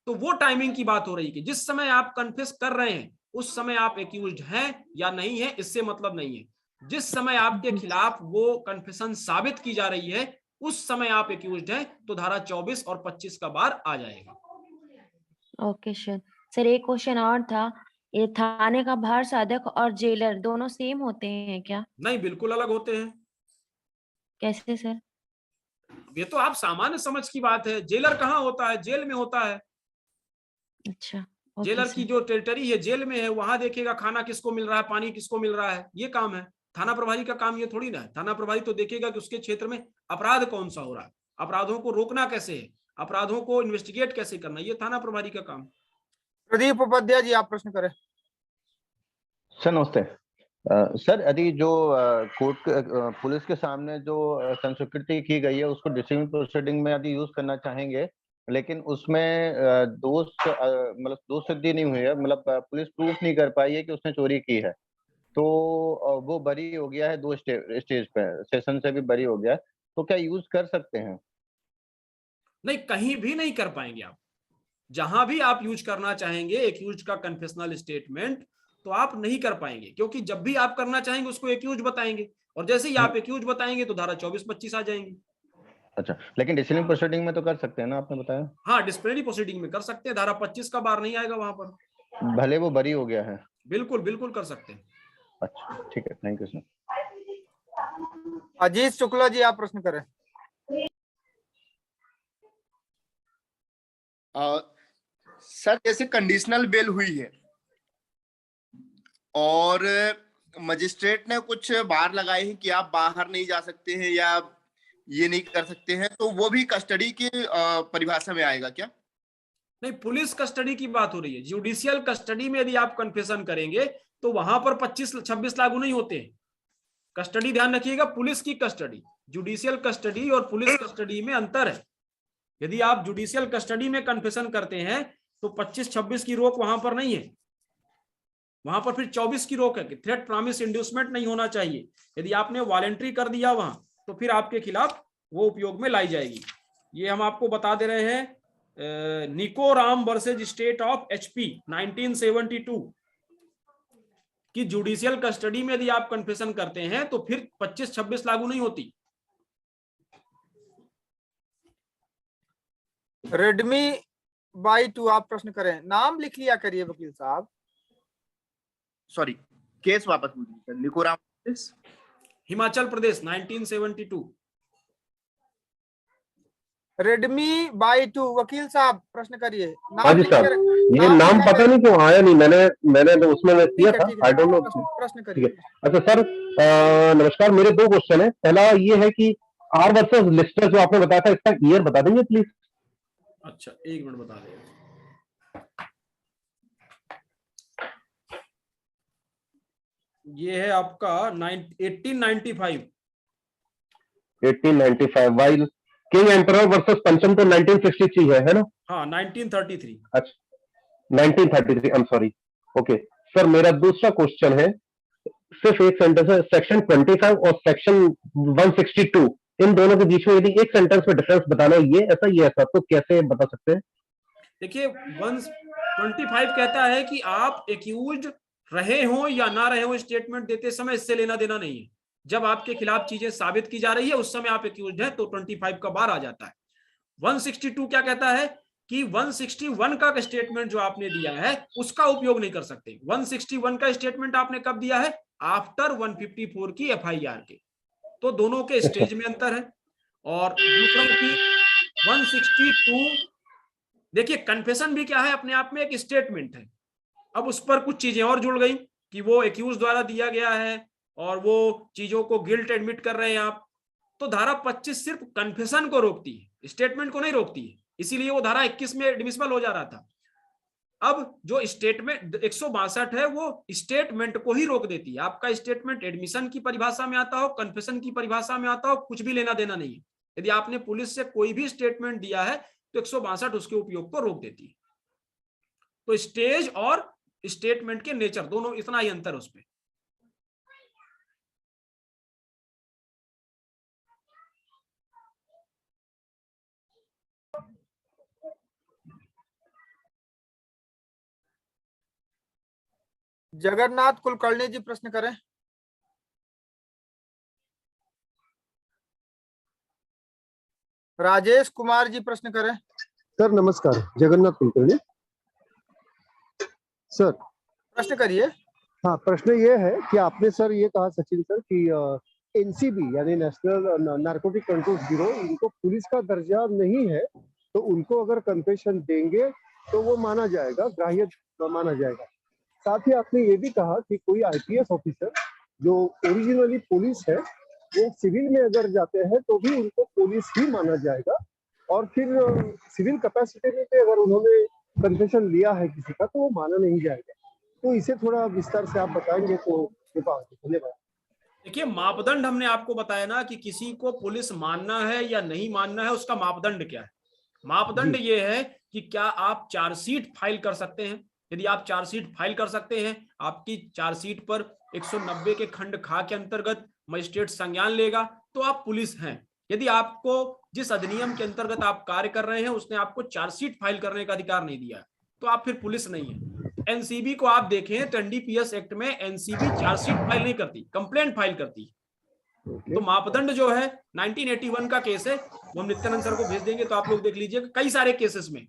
तो वो टाइमिंग की बात हो रही है कि जिस समय आप कन्फेस कर रहे हैं उस समय आप एक्यूज्ड हैं या नहीं है, इससे मतलब नहीं है। जिस समय आपके खिलाफ वो कन्फेशन साबित की जा रही है उस समय आप एक्यूज्ड हैं, तो धारा 24 और 25 का बार आ जाएगा। ओके सर एक क्वेश्चन और था, ये थाने का बाहर साधक और जेलर दोनों सेम होते हैं क्या? नहीं, बिल्कुल अलग होते हैं। कैसे सर? ये तो आप सामान्य समझ की बात है। जेलर कहाँ होता है? जेल में होता है। अच्छा जेलर की सर। जो टेरिटरी है जेल में है, वहां देखेगा खाना किसको मिल रहा है, पानी किसको मिल रहा है, ये काम है। थाना प्रभारी का काम ये थोड़ी ना है। थाना प्रभारी तो देखेगा कि उसके क्षेत्र में अपराध कौन सा हो रहा है, अपराधों को रोकना कैसे है, अपराधों को इन्वेस्टिगेट कैसे करना, ये थाना प्रभारी का काम। प्रदीप उपाध्याय जी आप प्रश्न करें। सर नमस्ते। सर यदि जो कोर्ट पुलिस के सामने जो संस्वीकृति की गई है उसको डिसिप्लिनरी प्रोसीडिंग में यदि यूज करना चाहेंगे, लेकिन उसमें दोष मतलब दोष सिद्धि नहीं हुई है, मतलब पुलिस प्रूफ नहीं कर पाई है कि उसने चोरी की है, तो वो बरी हो गया है, 2 स्टेज पे सेशन से भी बरी हो गया है, तो क्या यूज कर सकते हैं? नहीं, कहीं भी नहीं कर पाएंगे आप। जहां भी आप यूज करना चाहेंगे एक्यूज का कन्फेशनल स्टेटमेंट, तो आप नहीं कर पाएंगे, क्योंकि जब भी आप करना चाहेंगे उसको एक्यूज बताएंगे, और जैसे ही आप एक्यूज बताएंगे तो धारा 24-25 आ जाएंगी। अच्छा, लेकिन डिसिप्लिनरी प्रोसीडिंग में तो कर सकते हैं ना, आपने बताया। हाँ, डिसिप्लिनरी प्रोसीडिंग में कर सकते हैं, धारा 25 का बार नहीं आएगा वहां पर। भले वो बरी हो गया है। बिल्कुल बिल्कुल कर सकते हैं। अच्छा ठीक है, thank you sir. Ajit Shukla ji आप प्रश्न करें। सर जैसे कंडीशनल बेल हुई है और मजिस्ट्रेट ने कुछ बार लगाए हैं कि आप बाहर नहीं जा सकते हैं या ये नहीं कर सकते हैं, तो वो भी कस्टडी की परिभाषा में आएगा क्या? नहीं, पुलिस कस्टडी की बात हो रही है। जुडिशियल कस्टडी में यदि आप कन्फेशन करेंगे तो वहां पर 25-26 लागू नहीं होते हैं। कस्टडी ध्यान रखिएगा, पुलिस की कस्टडी, जुडिशियल कस्टडी और पुलिस कस्टडी में अंतर है। यदि आप जुडिशियल कस्टडी में कन्फेशन करते हैं तो 25-26 की रोक वहां पर नहीं है, वहां पर फिर 24 की रोक है कि थ्रेट प्रॉमिस इंड्यूसमेंट नहीं होना चाहिए। यदि आपने वॉलेंट्री कर दिया वहां तो फिर आपके खिलाफ वो उपयोग में लाई जाएगी। ये हम आपको बता दे रहे हैं निको Ram versus state of HP 1972 कि जुडिशियल कस्टडी में यदि आप कन्फेशन करते हैं तो फिर 25-26 लागू नहीं होती। रेडमी बाई 2 आप प्रश्न करें। नाम लिख लिया करिए वकील साहब। सॉरी, केस वापस बोलिए। निकोराम हिमाचल प्रदेश 1972। रेडमी बाई 2 वकील साहब प्रश्न करिए। हाँ जी साहब, ये नाम पता नहीं क्यों आया नहीं, मैंने तो उसमें किया था, आई डोंट नो। प्रश्न करिए। अच्छा सर, नमस्कार, मेरे 2 क्वेश्चन है। पहला ये है कि आर वर्सेस लिस्टर जो आपने बताया था, इसका ईयर बता देंगे प्लीज? अच्छा, एक मिनट बता दें। ये है आपका 1895। 1895 वाइल किंग एम्परर वर्सेस पंचम तो 1963 है ना? हाँ, 1933। अच्छा 1933, I am sorry. Okay sir, मेरा दूसरा क्वेश्चन है, सिर्फ एक सेंटेंस है, सेक्शन 25 और सेक्शन 162, इन दोनों के बीच में यदि एक सेंटेंस में डिफरेंस बताना है, ये ऐसा तो कैसे बता सकते हैं? देखिए 125 कहता है कि आप एक्यूज्ड रहे हो या ना रहे हो स्टेटमेंट देते समय, इससे लेना देना नहीं है। जब आपके खिलाफ चीजें साबित की जा रही है उस समय आप एक्यूज्ड हैं, तो 25 का बार आ जाता है। 162 क्या कहता है कि 161 का स्टेटमेंट जो आपने दिया है उसका उपयोग नहीं कर सकते। 161 का स्टेटमेंट आपने कब दिया है? आफ्टर 154 की एफआईआर के। तो दोनों के स्टेज में अंतर है। और दूसरा कि 162, देखिए कन्फेशन भी क्या है, अपने आप में एक स्टेटमेंट है। अब उस पर कुछ चीजें और जुड़ गई कि वो एक्यूज द्वारा दिया गया है और वो चीजों को गिल्ट एडमिट कर रहे हैं आप। तो धारा 25 सिर्फ कन्फेशन को रोकती है, स्टेटमेंट को नहीं रोकती है, इसीलिए वो धारा 21 में एडमिसिबल हो जा रहा था। अब जो स्टेटमेंट 162 है वो स्टेटमेंट को ही रोक देती है। आपका स्टेटमेंट एडमिशन की परिभाषा में आता हो, कन्फेशन की परिभाषा में आता हो, कुछ भी लेना देना नहीं है। यदि आपने पुलिस से कोई भी स्टेटमेंट दिया है तो 162 उसके उपयोग को रोक देती है। तो स्टेज और स्टेटमेंट के नेचर दोनों, इतना ही अंतर उस पर। जगन्नाथ कुलकर्णी जी प्रश्न करें। राजेश कुमार जी प्रश्न करें। सर नमस्कार, जगन्नाथ कुलकर्णी। सर प्रश्न करिए। हाँ, प्रश्न ये है कि आपने सर ये कहा सचिन सर कि एनसीबी यानी नेशनल नारकोटिक कंट्रोल ब्यूरो, इनको पुलिस का दर्जा नहीं है, तो उनको अगर कन्फेशन देंगे तो वो माना जाएगा, ग्राह्य माना जाएगा। साथ ही आपने ये भी कहा कि कोई आईपीएस ऑफिसर जो ओरिजिनली पुलिस है वो सिविल में अगर जाते हैं तो भी उनको पुलिस ही माना जाएगा, और फिर सिविल कैपेसिटी में पे अगर उन्होंने कन्फेशन लिया है किसी का तो वो माना नहीं जाएगा। तो इसे थोड़ा विस्तार से आप बताएंगे तो धन्यवाद। देखिए मापदंड हमने आपको बताया ना कि किसी को पुलिस मानना है या नहीं मानना है, उसका मापदंड क्या है। मापदंड ये है कि क्या आप चार्जशीट फाइल कर सकते हैं। यदि आप चार्जशीट फाइल कर सकते हैं, आपकी चार्जशीट पर 190 के खंड खा के अंतर्गत मजिस्ट्रेट संज्ञान लेगा, तो आप पुलिस हैं। यदि आपको जिस अधिनियम के अंतर्गत आप कार्य कर रहे हैं उसने आपको चार्जशीट फाइल करने का अधिकार नहीं दिया, तो आप फिर पुलिस नहीं है। एनसीबी को आप देखें तो एनडीपीएस एक्ट में एनसीबी चार्जशीट फाइल नहीं करती, कंप्लेंट फाइल करती है। तो मापदंड जो है 1981 का केस है, वो हम नित्यानंद सर को भेज देंगे तो आप लोग देख लीजिए। कई सारे केसेस में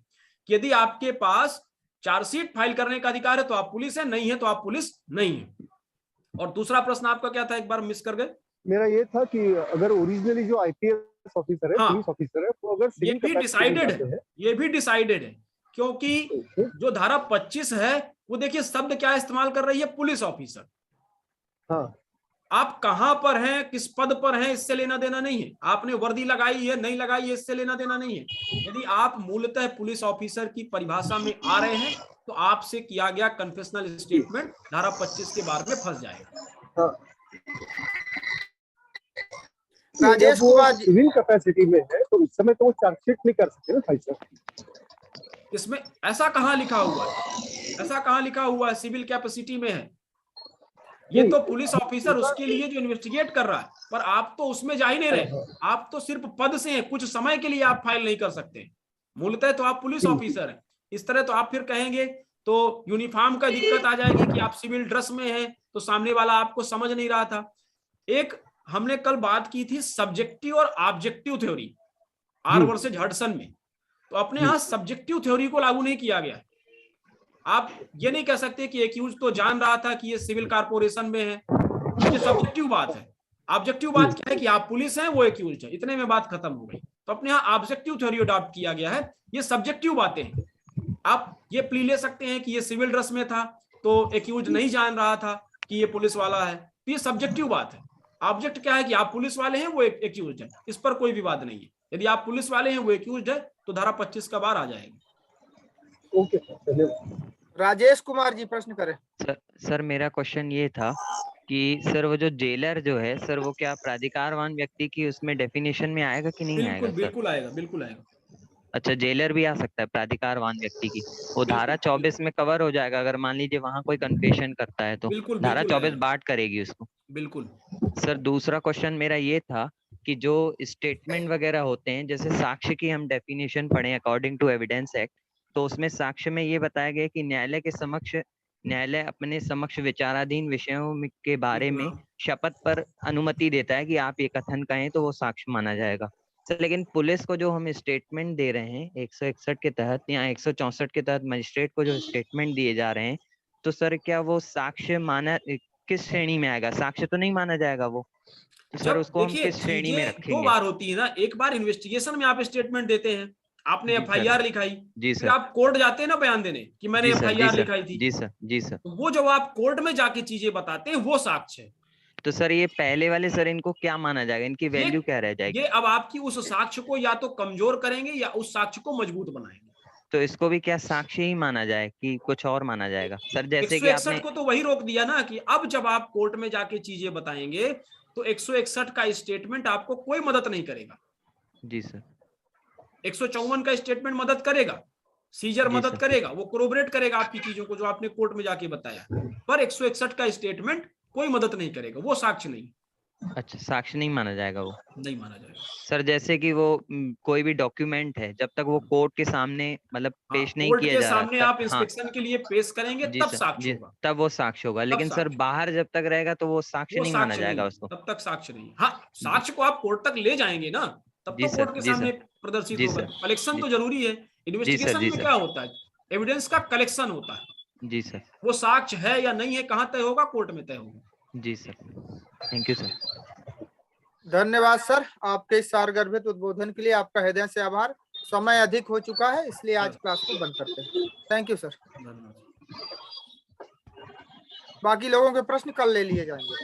कि यदि आपके पास चार्जशीट फाइल करने का अधिकार है तो आप पुलिस है, नहीं है तो आप पुलिस नहीं है। और दूसरा प्रश्न आपका क्या था, एक बार मिस कर गए। मेरा ये था कि अगर ओरिजिनली जो आईपीएस ऑफिसर है, हाँ, पुलिस ऑफिसर है, वो अगर ये भी डिसाइडेड है, ये भी डिसाइडेड है, क्योंकि जो धारा 25 है वो देखिए शब्द क्या इस्तेमाल कर रही है, पुलिस ऑफिसर। हाँ, आप कहां पर हैं, किस पद पर हैं, इससे लेना देना नहीं है। आपने वर्दी लगाई है नहीं लगाई है, इससे लेना देना नहीं है। यदि आप मूलतः पुलिस ऑफिसर की परिभाषा में आ रहे हैं तो आपसे किया गया कन्फेशनल स्टेटमेंट धारा 25 के बारे में फंस जाएगा। हाँ। राजेश कुमार जी, सिविल कैपेसिटी में है तो उस समय तो वो चार्जशीट नहीं कर सकते ना भाई साहब। इसमें ऐसा कहां लिखा हुआ है, ऐसा कहां लिखा हुआ है सिविल कैपेसिटी में है। ये तो पुलिस ऑफिसर उसके लिए जो इन्वेस्टिगेट कर रहा है, पर आप तो उसमें जा ही नहीं रहे। आप तो सिर्फ पद से हैं, कुछ समय के लिए आप फाइल नहीं कर सकते। मूलतः तो आप पुलिस ऑफिसर हैं। इस तरह तो आप फिर कहेंगे तो यूनिफॉर्म का दिक्कत आ जाएगी कि आप सिविल ड्रेस में हैं तो सामने वाला आपको समझ नहीं रहा था। एक हमने कल बात की थी सब्जेक्टिव और objective theory, R versus Hudson में। तो अपने यहां सब्जेक्टिव थ्योरी को लागू नहीं किया गया। आप ये नहीं कह सकते कि एक्यूज तो जान रहा था कि ये सिविल कारपोरेशन में है, ये सब्जेक्टिव बात है। ऑब्जेक्टिव बात क्या है कि आप पुलिस हैं, वो एक्यूज है, इतने में बात खत्म हो गई। तो अपने यहाँ ऑब्जेक्टिव थ्योरी अडॉप्ट किया गया है। ये सब्जेक्टिव बातें हैं। आप ये प्ली ले सकते हैं कि ये सिविल ड्रेस में था तो एक्यूज नहीं जान रहा था कि ये पुलिस वाला है, तो ये सब्जेक्टिव बात है। ऑब्जेक्ट क्या है कि आप पुलिस वाले हैं, वो एक्यूज है, इस पर कोई विवाद नहीं है। यदि आप पुलिस वाले हैं, वो एक्यूज है, तो धारा 25 का बार आ जाएगा। ओके सर, धन्यवाद। राजेश कुमार जी प्रश्न करें। सर मेरा क्वेश्चन ये था कि सर वो जो जेलर जो है सर, वो क्या प्राधिकारवान व्यक्ति की उसमें डेफिनेशन में आएगा कि नहीं आएगा? बिल्कुल आएगा, बिल्कुल आएगा। अच्छा, जेलर भी आ सकता है प्राधिकारवान व्यक्ति की, वो धारा 24 में कवर हो जाएगा अगर मान लीजिए वहां कोई कन्फेशन करता है तो बिल्कुल, धारा बिल्कुल 24 बाट करेगी उसको। बिल्कुल। सर दूसरा क्वेश्चन मेरा ये था कि जो स्टेटमेंट वगैरह होते हैं, जैसे साक्ष्य की हम डेफिनेशन पढ़े अकॉर्डिंग टू एविडेंस एक्ट, तो उसमें साक्ष्य में ये बताया गया कि न्यायालय के समक्ष न्यायालय अपने समक्ष विचाराधीन विषयों के बारे में शपथ पर अनुमति देता है कि आप ये कथन कहें तो वो साक्ष्य माना जाएगा सर। लेकिन पुलिस को जो हम स्टेटमेंट दे रहे हैं 161 के तहत या 164 के तहत मजिस्ट्रेट को जो स्टेटमेंट दिए जा रहे हैं, तो सर क्या वो साक्ष्य माना किस श्रेणी में आएगा? साक्ष्य तो नहीं माना जाएगा वो, तो सर उसको हम किस श्रेणी में रखेंगे? दो बार होती है ना, एक बार इन्वेस्टिगेशन में आप स्टेटमेंट देते हैं, आपने FIR लिखाई, जी फिर सर, आप कोर्ट जाते हैं ना बयान देने कि मैंने FIR लिखाई थी। जी सर, जी सर। तो वो जब आप कोर्ट में जाके चीजें बताते हैं वो साक्ष्य है। तो सर ये पहले वाले सर इनको क्या माना जाएगा, इनकी वैल्यू क्या रह जाएगी? ये अब आपकी उस साक्ष्य को या तो कमजोर करेंगे या उस साक्ष्य को मजबूत बनाएंगे। तो इसको भी क्या साक्ष्य ही माना जाए कि कुछ और माना जाएगा सर? जैसे कि 161 आपने को तो वही रोक दिया ना कि अब जब आप कोर्ट में जाके चीजें बताएंगे तो 161 का स्टेटमेंट आपको कोई मदद नहीं करेगा। जी सर। 154 का स्टेटमेंट मदद करेगा, सीजर जी मदद सर। करेगा, वो कोरोबरेट करेगा आपकी चीजों को जो आपने कोर्ट में जाके बताया। पर 161 का स्टेटमेंट कोई मदद नहीं करेगा, वो साक्ष्य नहीं। अच्छा, साक्ष्य नहीं माना जाएगा वो? नहीं माना जाएगा सर। जैसे कि वो कोई भी डॉक्यूमेंट है जब तक वो कोर्ट के सामने मतलब पेश नहीं कोर्ट किया के जा रहा सामने तब, आप इंस्पेक्शन के लिए पेश करेंगे जी तब सर, साक्ष्य जी, होगा, तब वो साक्ष्य होगा। लेकिन सर साक्ष्य। बाहर जब तक रहेगा तो वो साक्ष्य वो नहीं माना साक्ष्य जाएगा नहीं, उसको? तब तक साक्ष्य नहीं। हाँ, साक्ष्य को आप कोर्ट तक ले जाएंगे ना, तब जी तो सर, कोर्ट के जी सामने सर, प्रदर्शित जी होगा। सर, कलेक्शन जी तो जरूरी है। जी सर, इन्वेस्टिगेशन जी में सर, क्या होता है, एविडेंस का कलेक्शन होता है। जी सर, वो साक्ष्य है या नहीं है कहाँ तय होगा, कोर्ट में तय होगा। जी सर। Thank you sir. धन्यवाद सर, आपके इस सारगर्भित उद्बोधन के लिए आपका हृदय से आभार। समय अधिक हो चुका है इसलिए आज क्लास को बंद करते हैं। Thank you sir. बाकी लोगों के प्रश्न कल ले लिए जाएंगे।